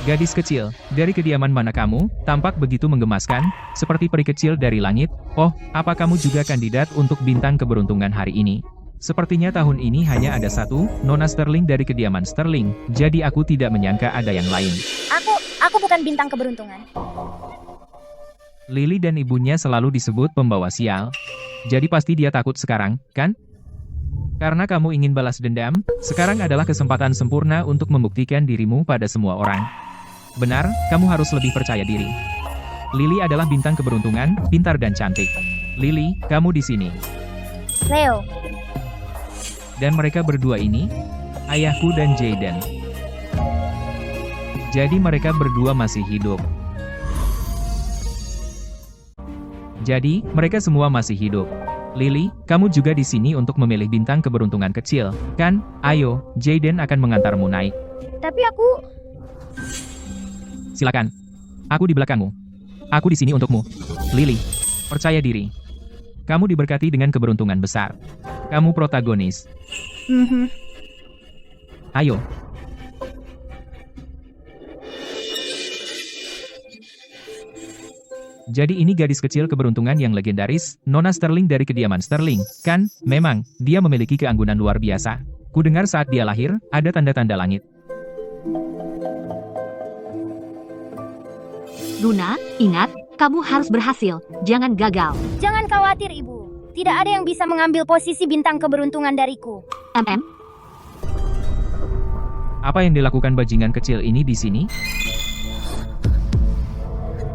Gadis kecil, dari kediaman mana kamu? Tampak begitu menggemaskan, seperti peri kecil dari langit. Oh, apa kamu juga kandidat untuk bintang keberuntungan hari ini? Sepertinya tahun ini hanya ada satu, Nona Sterling dari kediaman Sterling, jadi aku tidak menyangka ada yang lain. Aku bukan bintang keberuntungan. Lily dan ibunya selalu disebut pembawa sial. Jadi pasti dia takut sekarang, kan? Karena kamu ingin balas dendam, sekarang adalah kesempatan sempurna untuk membuktikan dirimu pada semua orang. Benar, kamu harus lebih percaya diri. Lily adalah bintang keberuntungan, pintar dan cantik. Lily, kamu di sini. Leo, Dan mereka berdua ini, ayahku dan Jaden. Jadi mereka berdua masih hidup. Jadi, mereka semua masih hidup. Lily, kamu juga di sini untuk memilih bintang keberuntungan kecil, kan? Ayo, Jaden akan mengantarmu naik. tapi aku... Silakan. Aku di belakangmu. Aku di sini untukmu. Lily, percaya diri. Kamu diberkati dengan keberuntungan besar. Kamu protagonis. Ayo. Jadi ini gadis kecil keberuntungan yang legendaris, Nona Sterling dari kediaman Sterling, kan? Memang, dia memiliki keanggunan luar biasa. Kudengar saat dia lahir, ada tanda-tanda langit. Luna, ingat, kamu harus berhasil, jangan gagal. Jangan khawatir, Ibu. Tidak ada yang bisa mengambil posisi bintang keberuntungan dariku. Apa yang dilakukan bajingan kecil ini di sini?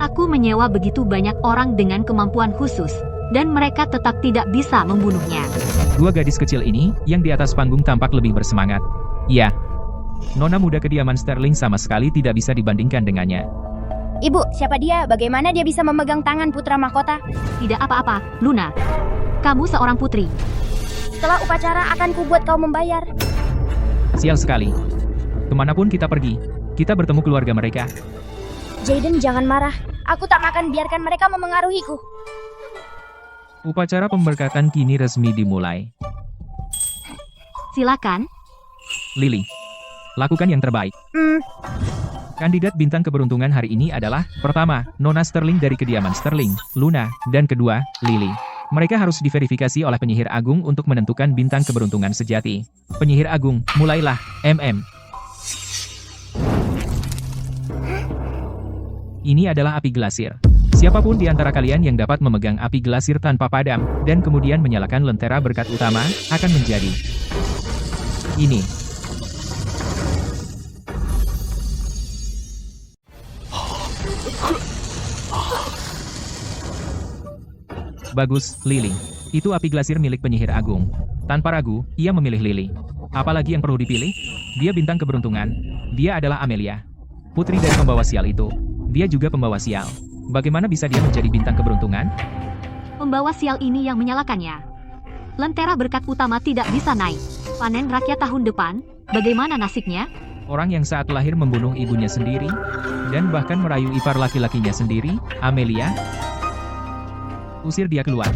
Aku menyewa begitu banyak orang dengan kemampuan khusus, dan mereka tetap tidak bisa membunuhnya. Dua gadis kecil ini, yang di atas panggung tampak lebih bersemangat. Ya, Nona muda kediaman Sterling sama sekali tidak bisa dibandingkan dengannya. Ibu, siapa dia? Bagaimana dia bisa memegang tangan putra mahkota? Tidak apa-apa, Luna. Kamu seorang putri. Setelah upacara akan kubuat kau membayar. Sial sekali. Kemanapun kita pergi, kita bertemu keluarga mereka. Jaden, jangan marah. Aku tak akan biarkan mereka memengaruhiku. Upacara pemberkatan kini resmi dimulai. Silakan. Lily, lakukan yang terbaik. Kandidat bintang keberuntungan hari ini adalah, pertama, Nona Sterling dari kediaman Sterling, Luna, dan kedua, Lily. Mereka harus diverifikasi oleh penyihir agung untuk menentukan bintang keberuntungan sejati. Penyihir agung, mulailah, Ini adalah api glasir. Siapapun di antara kalian yang dapat memegang api glasir tanpa padam, dan kemudian menyalakan lentera berkat utama, akan menjadi ini. Bagus, Lily. Itu api glasir milik penyihir agung. Tanpa ragu, ia memilih Lily. Apalagi yang perlu dipilih? Dia bintang keberuntungan. Dia adalah Amelia, putri dari pembawa sial itu. Dia juga pembawa sial. Bagaimana bisa dia menjadi bintang keberuntungan? Pembawa sial ini yang menyalakannya. Lentera berkat utama tidak bisa naik. Panen rakyat tahun depan, bagaimana nasibnya? Orang yang saat lahir membunuh ibunya sendiri, dan bahkan merayu ipar laki-lakinya sendiri, Amelia. Usir dia keluar.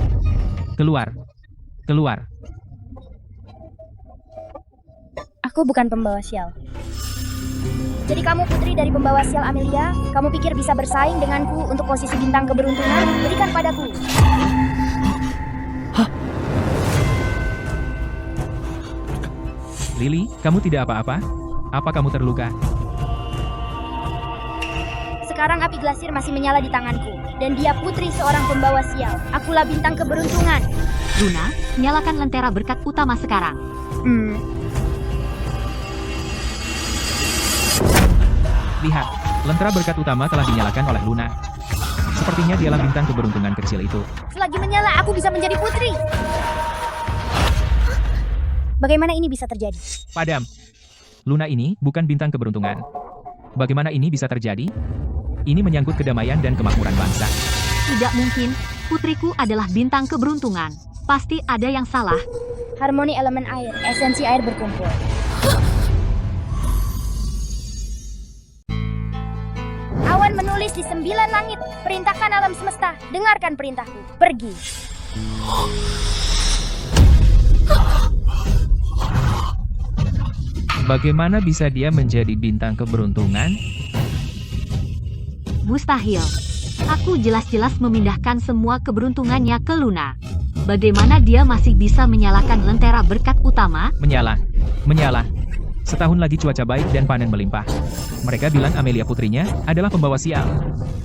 Keluar. Keluar. Aku bukan pembawa sial. Jadi kamu putri dari pembawa sial Amelia? Kamu pikir bisa bersaing denganku untuk posisi bintang keberuntungan? Berikan padaku. Lily, kamu tidak apa-apa? Apa kamu terluka? Sekarang api glasir masih menyala di tanganku. Dan dia putri seorang pembawa sial. Akulah bintang keberuntungan. Luna, nyalakan lentera berkat utama sekarang. Lihat, lentera berkat utama telah dinyalakan oleh Luna. Sepertinya dialah bintang keberuntungan kecil itu. Selagi menyala, aku bisa menjadi putri. Bagaimana ini bisa terjadi? Padam. Luna ini bukan bintang keberuntungan. Bagaimana ini bisa terjadi? Ini menyangkut kedamaian dan kemakmuran bangsa. Tidak mungkin, putriku adalah bintang keberuntungan. Pasti ada yang salah. Harmoni elemen air, esensi air berkumpul. Awan menulis di 9 langit. Perintahkan alam semesta. Dengarkan perintahku. Pergi. Bagaimana bisa dia menjadi bintang keberuntungan? Mustahil. Aku jelas-jelas memindahkan semua keberuntungannya ke Luna. Bagaimana dia masih bisa menyalakan lentera berkat utama? Menyala. Menyala. Setahun lagi cuaca baik dan panen melimpah. Mereka bilang Amelia putrinya adalah pembawa sial.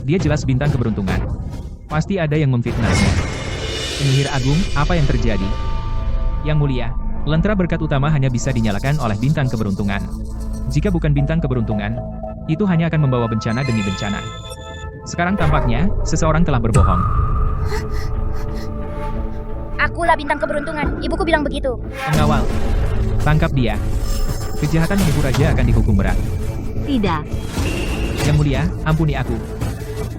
Dia jelas bintang keberuntungan. Pasti ada yang memfitnahnya. Penyihir Agung, apa yang terjadi? Yang mulia, lentera berkat utama hanya bisa dinyalakan oleh bintang keberuntungan. Jika bukan bintang keberuntungan, itu hanya akan membawa bencana demi bencana. Sekarang tampaknya, seseorang telah berbohong. Akulah bintang keberuntungan, ibuku bilang begitu. Pengawal, tangkap dia. Kejahatan menipu raja akan dihukum berat. Tidak. Yang mulia, ampuni aku.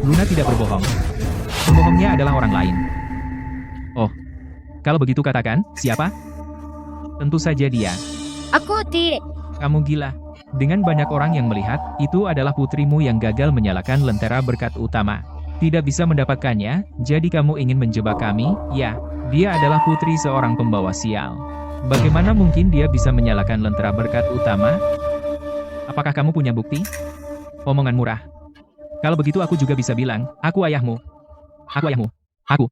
Luna tidak berbohong. Pembohongnya adalah orang lain. Oh, kalau begitu katakan, siapa? Tentu saja dia. Aku tidak. Kamu gila. Dengan banyak orang yang melihat, itu adalah putrimu yang gagal menyalakan lentera berkat utama. Tidak bisa mendapatkannya, jadi kamu ingin menjebak kami? Ya, dia adalah putri seorang pembawa sial. Bagaimana mungkin dia bisa menyalakan lentera berkat utama? Apakah kamu punya bukti? Omongan murah. Kalau begitu aku juga bisa bilang, aku ayahmu. Aku ayahmu. Aku.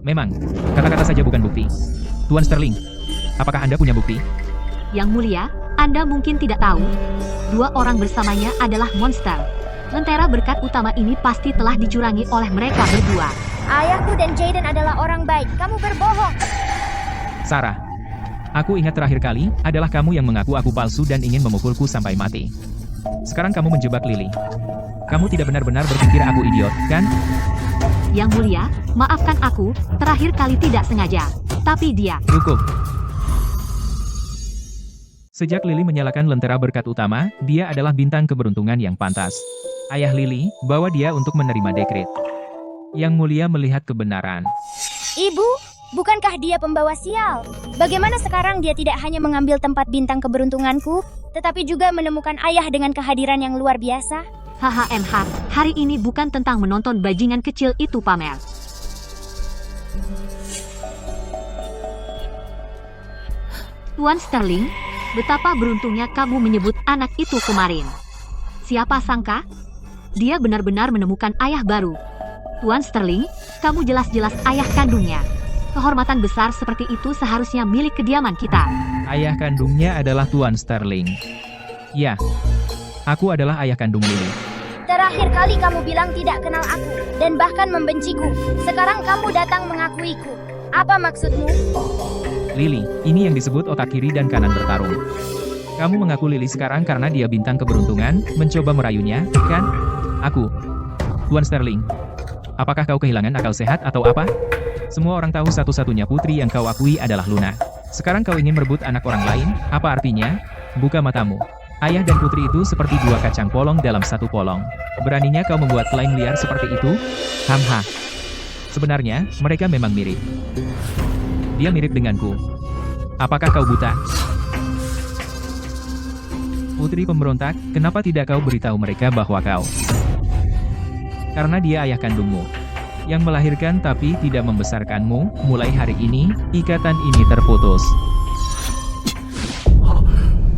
Memang, kata-kata saja bukan bukti. Tuan Sterling, apakah Anda punya bukti? Yang mulia, Anda mungkin tidak tahu. Dua orang bersamanya adalah monster. Lentera berkat utama ini pasti telah dicurangi oleh mereka berdua. Ayahku dan Jaden adalah orang baik. Kamu berbohong. Sarah, aku ingat terakhir kali, adalah kamu yang mengaku aku palsu dan ingin memukulku sampai mati. Sekarang kamu menjebak Lily. Kamu tidak benar-benar berpikir aku idiot, kan? Yang mulia, maafkan aku, terakhir kali tidak sengaja. Tapi dia... Cukup. Sejak Lily menyalakan lentera berkat utama, dia adalah bintang keberuntungan yang pantas. Ayah Lily, bawa dia untuk menerima dekret. Yang mulia melihat kebenaran. Ibu, bukankah dia pembawa sial? Bagaimana sekarang dia tidak hanya mengambil tempat bintang keberuntunganku, tetapi juga menemukan ayah dengan kehadiran yang luar biasa? HHMH, hari ini bukan tentang menonton bajingan kecil itu pamer. Tuan Sterling, betapa beruntungnya kamu menyebut anak itu kemarin. Siapa sangka? Dia benar-benar menemukan ayah baru. Tuan Sterling, kamu jelas-jelas ayah kandungnya. Kehormatan besar seperti itu seharusnya milik kediaman kita. Ayah kandungnya adalah Tuan Sterling. Ya, aku adalah ayah kandung Lily. Terakhir kali kamu bilang tidak kenal aku, dan bahkan membenciku. Sekarang kamu datang mengakuiku. Apa maksudmu? Lily, ini yang disebut otak kiri dan kanan bertarung. Kamu mengaku Lily sekarang karena dia bintang keberuntungan, mencoba merayunya, kan? Aku. Tuan Sterling. Apakah kau kehilangan akal sehat atau apa? Semua orang tahu satu-satunya putri yang kau akui adalah Luna. Sekarang kau ingin merebut anak orang lain? Apa artinya? Buka matamu. Ayah dan putri itu seperti dua kacang polong dalam satu polong. Beraninya kau membuat klaim liar seperti itu? Hamha. Sebenarnya, mereka memang mirip. Dia mirip denganku. Apakah kau buta? Putri pemberontak, kenapa tidak kau beritahu mereka bahwa kau? Karena dia ayah kandungmu. Yang melahirkan tapi tidak membesarkanmu, mulai hari ini, ikatan ini terputus.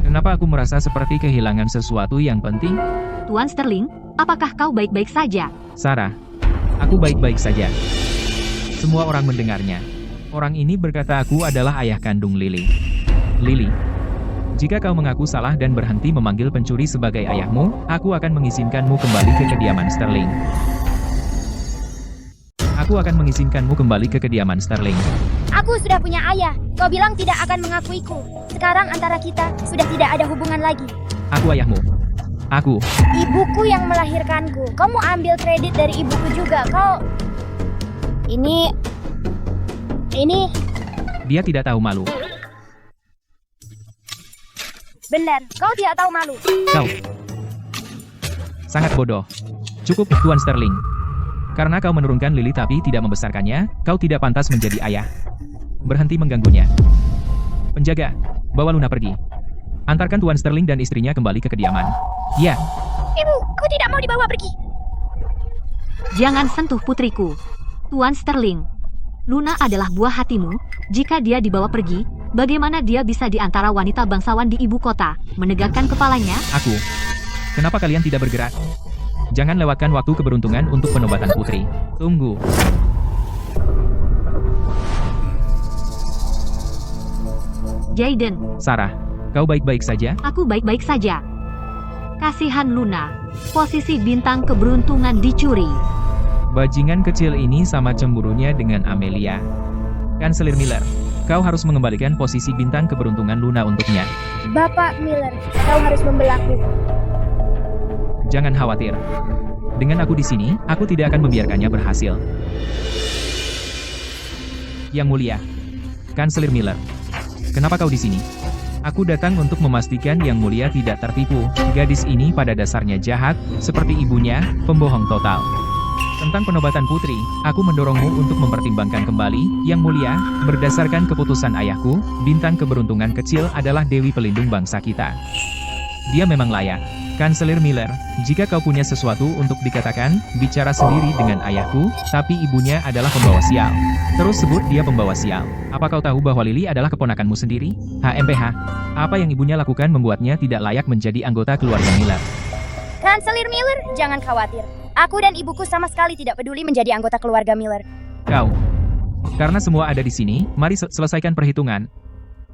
Kenapa aku merasa seperti kehilangan sesuatu yang penting? Tuan Sterling, apakah kau baik-baik saja? Sarah, aku baik-baik saja. Semua orang mendengarnya. Orang ini berkata aku adalah ayah kandung Lily. Lily, jika kau mengaku salah dan berhenti memanggil pencuri sebagai ayahmu, aku akan mengizinkanmu kembali ke kediaman Sterling. Aku akan mengizinkanmu kembali ke kediaman Sterling. Aku sudah punya ayah. Kau bilang tidak akan mengakuiku. Sekarang antara kita sudah tidak ada hubungan lagi. Aku ayahmu. Aku. Ibuku yang melahirkanku. Kamu ambil kredit dari ibuku juga. Kau... Ini... Dia tidak tahu malu. Benar, kau tidak tahu malu. Kau. Sangat bodoh. Cukup, Tuan Sterling. Karena kau menurunkan Lily tapi tidak membesarkannya, kau tidak pantas menjadi ayah. Berhenti mengganggunya. Penjaga, bawa Luna pergi. Antarkan Tuan Sterling dan istrinya kembali ke kediaman. Ya. Ibu, aku tidak mau dibawa pergi. Jangan sentuh putriku. Tuan Sterling, Luna adalah buah hatimu. Jika dia dibawa pergi, bagaimana dia bisa di antara wanita bangsawan di ibu kota, menegakkan kepalanya? Aku. Kenapa kalian tidak bergerak? Jangan lewatkan waktu keberuntungan untuk penobatan putri. Tunggu. Jaden, Sarah, kau baik-baik saja? aku baik-baik saja. Kasihan Luna, posisi bintang keberuntungan dicuri. Bajingan kecil ini sama cemburunya dengan Amelia. Kanselir Miller, kau harus mengembalikan posisi bintang keberuntungan Luna untuknya. Bapak Miller, kau harus membelaku. Jangan khawatir. Dengan aku di sini, aku tidak akan membiarkannya berhasil. Yang mulia, Kanselir Miller, kenapa kau di sini? Aku datang untuk memastikan Yang Mulia tidak tertipu. Gadis ini pada dasarnya jahat, seperti ibunya, pembohong total. Tentang penobatan putri, aku mendorongmu untuk mempertimbangkan kembali, Yang Mulia, berdasarkan keputusan ayahku, bintang keberuntungan kecil adalah Dewi Pelindung bangsa kita. Dia memang layak. Kanselir Miller, jika kau punya sesuatu untuk dikatakan, bicara sendiri dengan ayahku, tapi ibunya adalah pembawa sial. Terus sebut dia pembawa sial. Apa kau tahu bahwa Lily adalah keponakanmu sendiri? HMPH, apa yang ibunya lakukan membuatnya tidak layak menjadi anggota keluarga Miller? Kanselir Miller, jangan khawatir. Aku dan ibuku sama sekali tidak peduli menjadi anggota keluarga Miller. Kau. Karena semua ada di sini, mari selesaikan perhitungan.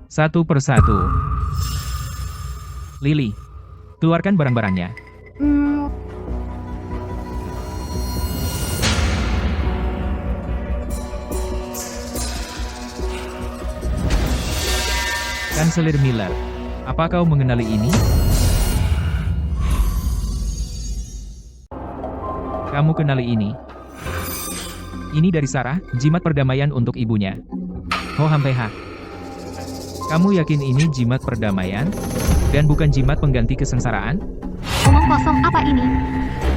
Satu persatu. Lily, keluarkan barang-barangnya. Kanselir Miller, apa kau mengenali ini? Kamu kenali ini? Ini dari Sarah, jimat perdamaian untuk ibunya. Ho Hampeha. Kamu yakin ini jimat perdamaian? Dan bukan jimat pengganti kesengsaraan? Omong kosong apa ini?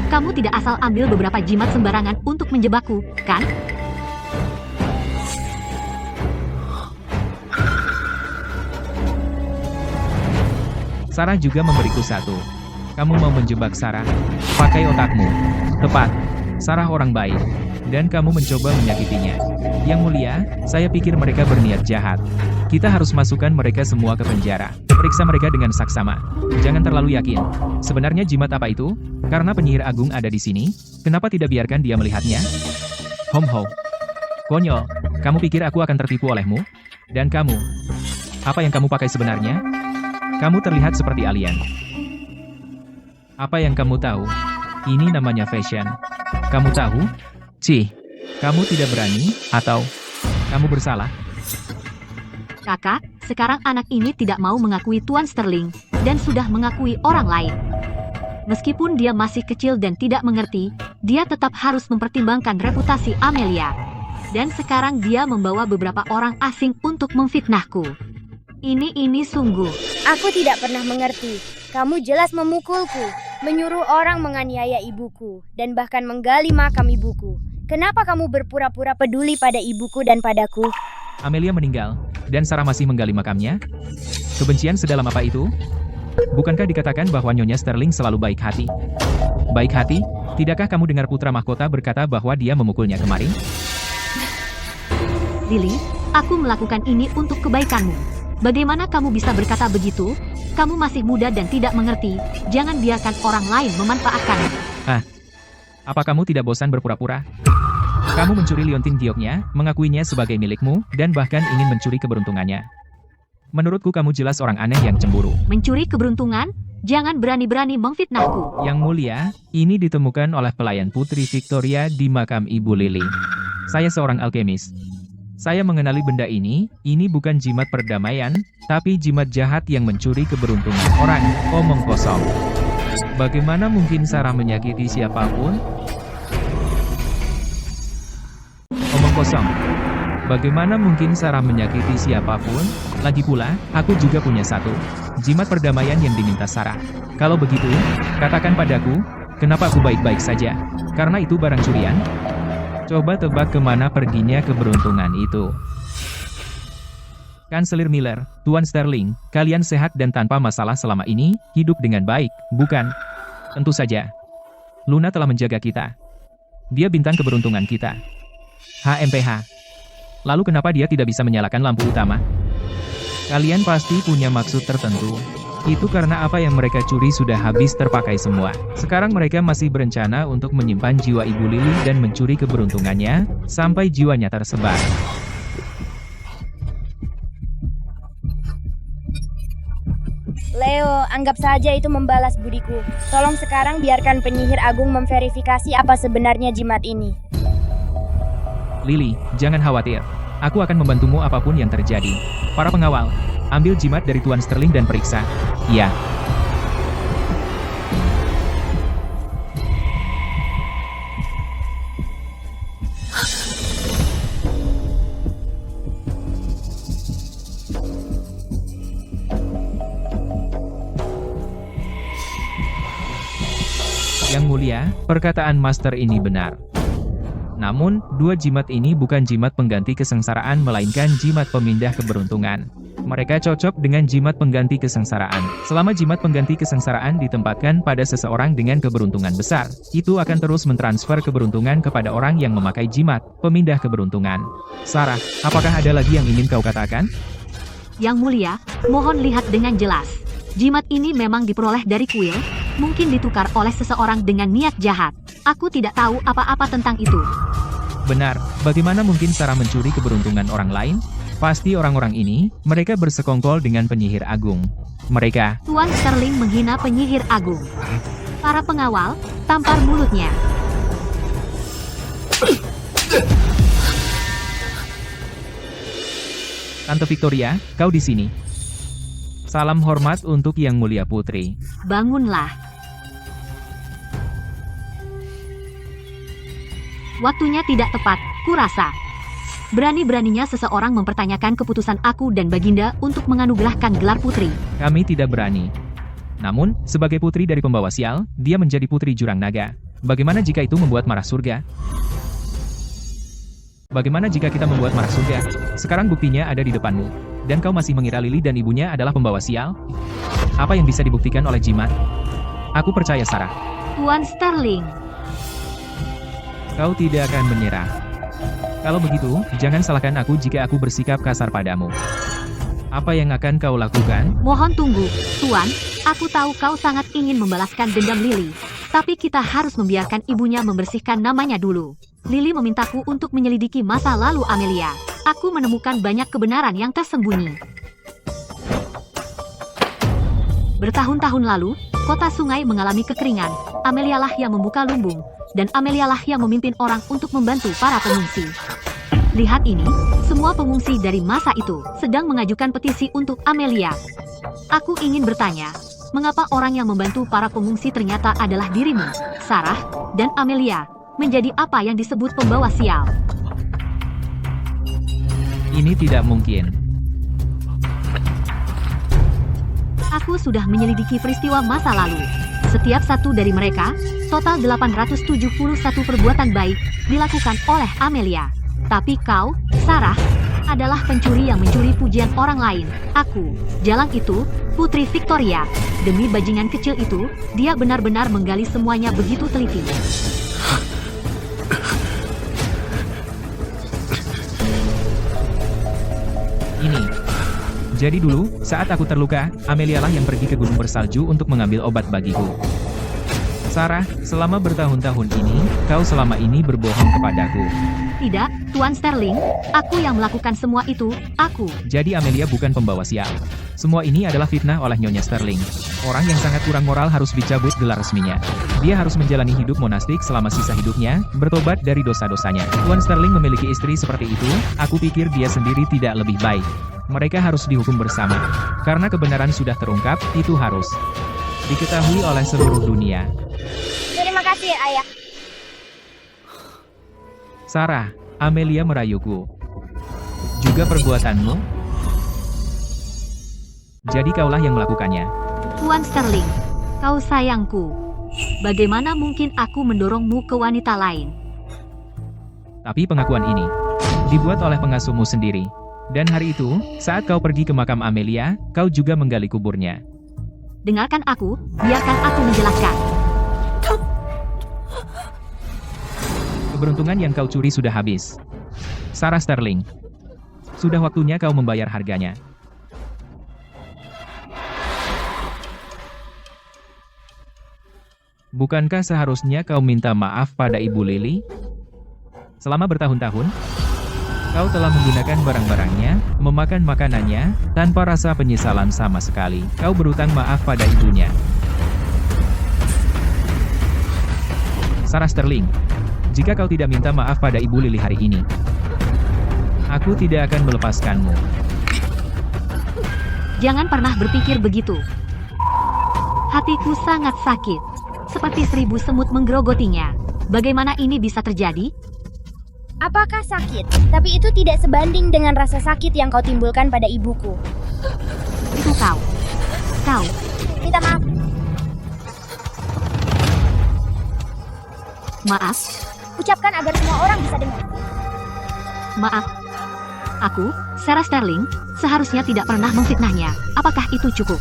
Kamu tidak asal ambil beberapa jimat sembarangan untuk menjebakku, kan? Sarah juga memberiku satu. Kamu mau menjebak Sarah? Pakai otakmu. Tepat. Sarah orang baik. Dan kamu mencoba menyakitinya. Yang Mulia, saya pikir mereka berniat jahat. Kita harus masukkan mereka semua ke penjara. Periksa mereka dengan saksama. Jangan terlalu yakin. Sebenarnya jimat apa itu? Karena penyihir agung ada di sini, kenapa tidak biarkan dia melihatnya? Hom ho. Konyol, kamu pikir aku akan tertipu olehmu? Dan kamu? Apa yang kamu pakai sebenarnya? Kamu terlihat seperti alien. Apa yang kamu tahu? Ini namanya fashion. Kamu tahu? Cih, kamu tidak berani, atau kamu bersalah? Kakak, sekarang anak ini tidak mau mengakui Tuan Sterling, dan sudah mengakui orang lain. Meskipun dia masih kecil dan tidak mengerti, dia tetap harus mempertimbangkan reputasi Amelia. Dan sekarang dia membawa beberapa orang asing untuk memfitnahku. Ini sungguh. Aku tidak pernah mengerti. Kamu jelas memukulku, menyuruh orang menganiaya ibuku, dan bahkan menggali makam ibuku. Kenapa kamu berpura-pura peduli pada ibuku dan padaku? Amelia meninggal, dan Sarah masih menggali makamnya? Kebencian sedalam apa itu? Bukankah dikatakan bahwa Nyonya Sterling selalu baik hati? Baik hati? Tidakkah kamu dengar putra mahkota berkata bahwa dia memukulnya kemarin? Lily, aku melakukan ini untuk kebaikanmu. Bagaimana kamu bisa berkata begitu? Kamu masih muda dan tidak mengerti. Jangan biarkan orang lain memanfaatkanmu. Apa kamu tidak bosan berpura-pura? Kamu mencuri liontin gioknya, mengakuinya sebagai milikmu, dan bahkan ingin mencuri keberuntungannya. Menurutku kamu jelas orang aneh yang cemburu. Mencuri keberuntungan? Jangan berani-berani memfitnahku. Yang Mulia, ini ditemukan oleh pelayan Putri Victoria di makam Ibu Lily. Saya seorang alkemis. Saya mengenali benda ini bukan jimat perdamaian, tapi jimat jahat yang mencuri keberuntungan orang. Omong kosong. Bagaimana mungkin Sarah menyakiti siapapun? Omong kosong. Bagaimana mungkin Sarah menyakiti siapapun? Lagi pula, aku juga punya satu. Jimat perdamaian yang diminta Sarah. Kalau begitu, katakan padaku, kenapa aku baik-baik saja? Karena itu barang curian? Coba tebak kemana perginya keberuntungan itu. Kanselir Miller, Tuan Sterling, kalian sehat dan tanpa masalah selama ini, hidup dengan baik, bukan? Tentu saja. Luna telah menjaga kita. Dia bintang keberuntungan kita. HMPH. Lalu kenapa dia tidak bisa menyalakan lampu utama? Kalian pasti punya maksud tertentu. Itu karena apa yang mereka curi sudah habis terpakai semua. Sekarang mereka masih berencana untuk menyimpan jiwa Ibu Lily dan mencuri keberuntungannya, sampai jiwanya tersebar. Leo, anggap saja itu membalas budiku. Tolong sekarang biarkan penyihir agung memverifikasi apa sebenarnya jimat ini. Lily, jangan khawatir. Aku akan membantumu apapun yang terjadi. Para pengawal, ambil jimat dari Tuan Sterling dan periksa. Ya. Yang mulia, perkataan Master ini benar. Namun, dua jimat ini bukan jimat pengganti kesengsaraan melainkan jimat pemindah keberuntungan. Mereka cocok dengan jimat pengganti kesengsaraan. Selama jimat pengganti kesengsaraan ditempatkan pada seseorang dengan keberuntungan besar, itu akan terus mentransfer keberuntungan kepada orang yang memakai jimat pemindah keberuntungan. Sarah, apakah ada lagi yang ingin kau katakan? Yang mulia, mohon lihat dengan jelas. Jimat ini memang diperoleh dari kuil, mungkin ditukar oleh seseorang dengan niat jahat. Aku tidak tahu apa-apa tentang itu. Benar, bagaimana mungkin Sarah mencuri keberuntungan orang lain? Pasti orang-orang ini, mereka bersekongkol dengan penyihir agung. Mereka, Tuan Sterling menghina penyihir agung. Para pengawal, tampar mulutnya. Tante Victoria, kau di sini. Salam hormat untuk Yang Mulia Putri. Bangunlah. Waktunya tidak tepat, kurasa. Berani-beraninya seseorang mempertanyakan keputusan aku dan Baginda untuk menganugerahkan gelar putri. Kami tidak berani. Namun, sebagai putri dari pembawa sial, dia menjadi putri jurang naga. Bagaimana jika itu membuat marah surga? Bagaimana jika kita membuat marah surga? Sekarang buktinya ada di depanmu. Dan kau masih mengira Lily dan ibunya adalah pembawa sial? Apa yang bisa dibuktikan oleh jimat? Aku percaya Sarah. Tuan Sterling. Kau tidak akan menyerah. Kalau begitu, jangan salahkan aku jika aku bersikap kasar padamu. Apa yang akan kau lakukan? Mohon tunggu, Tuan. Aku tahu kau sangat ingin membalaskan dendam Lily. Tapi kita harus membiarkan ibunya membersihkan namanya dulu. Lily memintaku untuk menyelidiki masa lalu Amelia. Aku menemukan banyak kebenaran yang tersembunyi. Bertahun-tahun lalu, kota sungai mengalami kekeringan. Amelia lah yang membuka lumbung. Dan Amelia lah yang memimpin orang untuk membantu para pengungsi. Lihat ini, semua pengungsi dari masa itu sedang mengajukan petisi untuk Amelia. Aku ingin bertanya, mengapa orang yang membantu para pengungsi ternyata adalah dirimu, Sarah, dan Amelia, menjadi apa yang disebut pembawa sial? Ini tidak mungkin. Aku sudah menyelidiki peristiwa masa lalu. Setiap satu dari mereka, total 871 perbuatan baik, dilakukan oleh Amelia. Tapi kau, Sarah, adalah pencuri yang mencuri pujian orang lain. Aku, Jalang itu, Putri Victoria. Demi bajingan kecil itu, dia benar-benar menggali semuanya begitu teliti. Ini. Jadi dulu, saat aku terluka, Amelia lah yang pergi ke gunung bersalju untuk mengambil obat bagiku. Sarah, selama bertahun-tahun ini, kau selama ini berbohong kepadaku. Tidak, Tuan Sterling, aku yang melakukan semua itu, aku. Jadi Amelia bukan pembawa sial. Semua ini adalah fitnah oleh Nyonya Sterling. Orang yang sangat kurang moral harus dicabut gelar resminya. Dia harus menjalani hidup monastik selama sisa hidupnya, bertobat dari dosa-dosanya. Tuan Sterling memiliki istri seperti itu, aku pikir dia sendiri tidak lebih baik. Mereka harus dihukum bersama. Karena kebenaran sudah terungkap, itu harus diketahui oleh seluruh dunia. Terima kasih, Ayah. Sarah, Amelia merayuku. Juga perbuatanmu? Jadi kaulah yang melakukannya. Tuan Sterling, kau sayangku. Bagaimana mungkin aku mendorongmu ke wanita lain? Tapi pengakuan ini dibuat oleh pengasuhmu sendiri. Dan hari itu, saat kau pergi ke makam Amelia, kau juga menggali kuburnya. Dengarkan aku, biarkan aku menjelaskan. Keberuntungan yang kau curi sudah habis. Sarah Sterling. Sudah waktunya kau membayar harganya. Bukankah seharusnya kau minta maaf pada Ibu Lily? Selama bertahun-tahun, kau telah menggunakan barang-barangnya, memakan makanannya, tanpa rasa penyesalan sama sekali. Kau berutang maaf pada ibunya. Sarah Sterling, jika kau tidak minta maaf pada Ibu Lily hari ini, Aku tidak akan melepaskanmu. Jangan pernah berpikir begitu. Hatiku sangat sakit. Seperti 1000 semut menggerogotinya. Bagaimana ini bisa terjadi? Apakah sakit? Tapi itu tidak sebanding dengan rasa sakit yang kau timbulkan pada ibuku. Itu kau. Kau. Minta maaf. Maaf. Ucapkan agar semua orang bisa dengar. Maaf. Aku, Sarah Sterling, seharusnya tidak pernah memfitnahnya. Apakah itu cukup?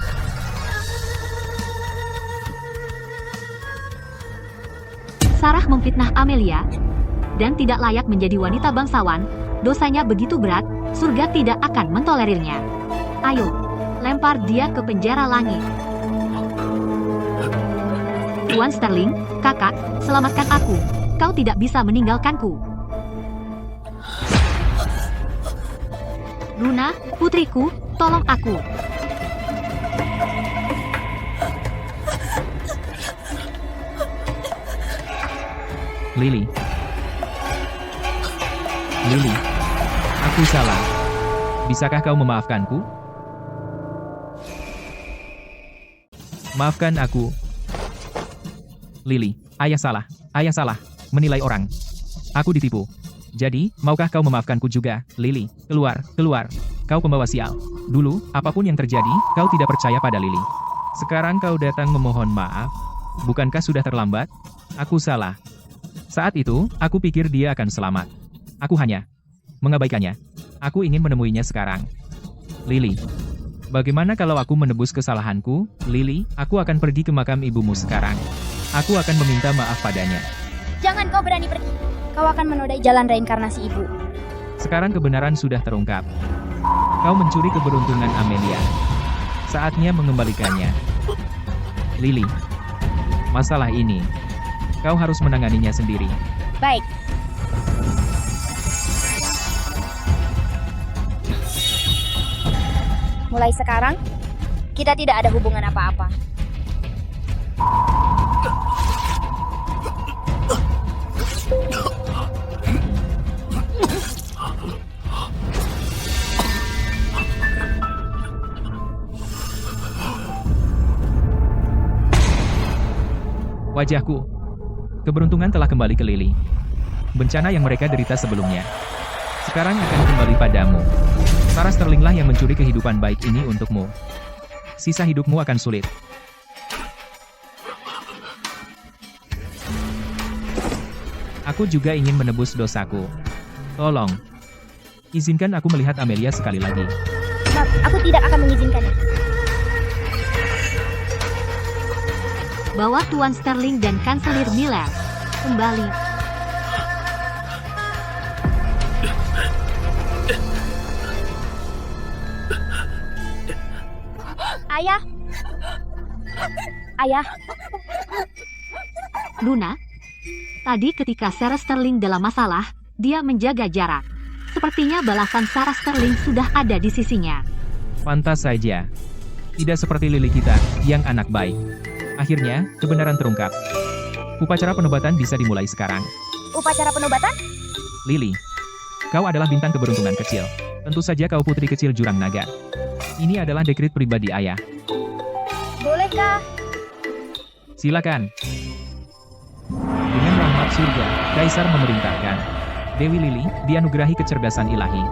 Sarah memfitnah Amelia dan tidak layak menjadi wanita bangsawan. Dosanya begitu berat, surga tidak akan mentolerirnya. Ayo, lempar dia ke penjara langit. Tuan Sterling, kakak, selamatkan aku. Kau tidak bisa meninggalkanku. Luna, putriku, tolong aku. Lily. Lily. Aku salah. Bisakah kau memaafkanku? Maafkan aku. Lily, ayah salah. Ayah salah. Menilai orang. Aku ditipu. Jadi, maukah kau memaafkanku juga, Lily? Keluar, keluar. Kau pembawa sial. Dulu, apapun yang terjadi, kau tidak percaya pada Lily. Sekarang kau datang memohon maaf. Bukankah sudah terlambat? Aku salah. Saat itu, aku pikir dia akan selamat. Aku hanya mengabaikannya. Aku ingin menemuinya sekarang. Lily. Bagaimana kalau aku menebus kesalahanku, Lily? Aku akan pergi ke makam ibumu sekarang. Aku akan meminta maaf padanya. Jangan kau berani pergi. Kau akan menodai jalan reinkarnasi ibu. Sekarang kebenaran sudah terungkap. Kau mencuri keberuntungan Amelia. Saatnya mengembalikannya. Lily. Masalah ini, kau harus menanganinya sendiri. Baik. Mulai sekarang, kita tidak ada hubungan apa-apa. Wajahku. Keberuntungan telah kembali ke Lily. Bencana yang mereka derita sebelumnya sekarang akan kembali padamu. Sarah Sterlinglah yang mencuri kehidupan baik ini untukmu. Sisa hidupmu akan sulit. Aku juga ingin menebus dosaku. Tolong. Izinkan aku melihat Amelia sekali lagi. Maaf, aku tidak akan mengizinkannya. Bawa Tuan Sterling dan Kanselir Miller kembali. Ayah. Ayah. Luna, tadi ketika Sarah Sterling dalam masalah, dia menjaga jarak. Sepertinya balasan Sarah Sterling sudah ada di sisinya. Pantas saja. Tidak seperti Lily kita, yang anak baik. Akhirnya, kebenaran terungkap. Upacara penobatan bisa dimulai sekarang. Upacara penobatan? Lily, kau adalah bintang keberuntungan kecil. Tentu saja kau putri kecil jurang naga. Ini adalah dekret pribadi ayah. Bolehkah? Silakan. Dengan rahmat surga, Kaisar memerintahkan. Dewi Lily dianugerahi kecerdasan ilahi.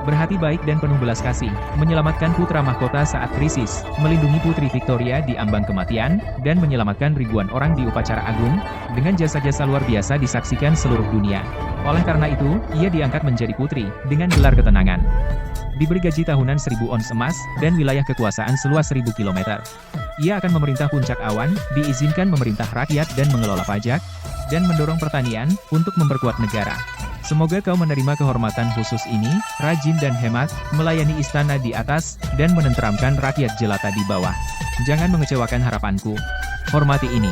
Berhati baik dan penuh belas kasih, menyelamatkan putra mahkota saat krisis, melindungi Putri Victoria di ambang kematian, dan menyelamatkan ribuan orang di upacara agung, dengan jasa-jasa luar biasa disaksikan seluruh dunia. Oleh karena itu, ia diangkat menjadi putri, dengan gelar ketenangan. Diberi gaji tahunan 1000 ons emas, dan wilayah kekuasaan seluas 1000 km. Ia akan memerintah puncak awan, diizinkan memerintah rakyat dan mengelola pajak, dan mendorong pertanian, untuk memperkuat negara. Semoga kau menerima kehormatan khusus ini, rajin dan hemat, melayani istana di atas, dan menenteramkan rakyat jelata di bawah. Jangan mengecewakan harapanku. Hormati ini.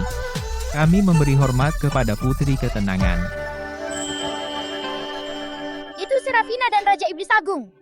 Kami memberi hormat kepada Putri Ketenangan. Itu Serafina dan Raja Iblis Agung.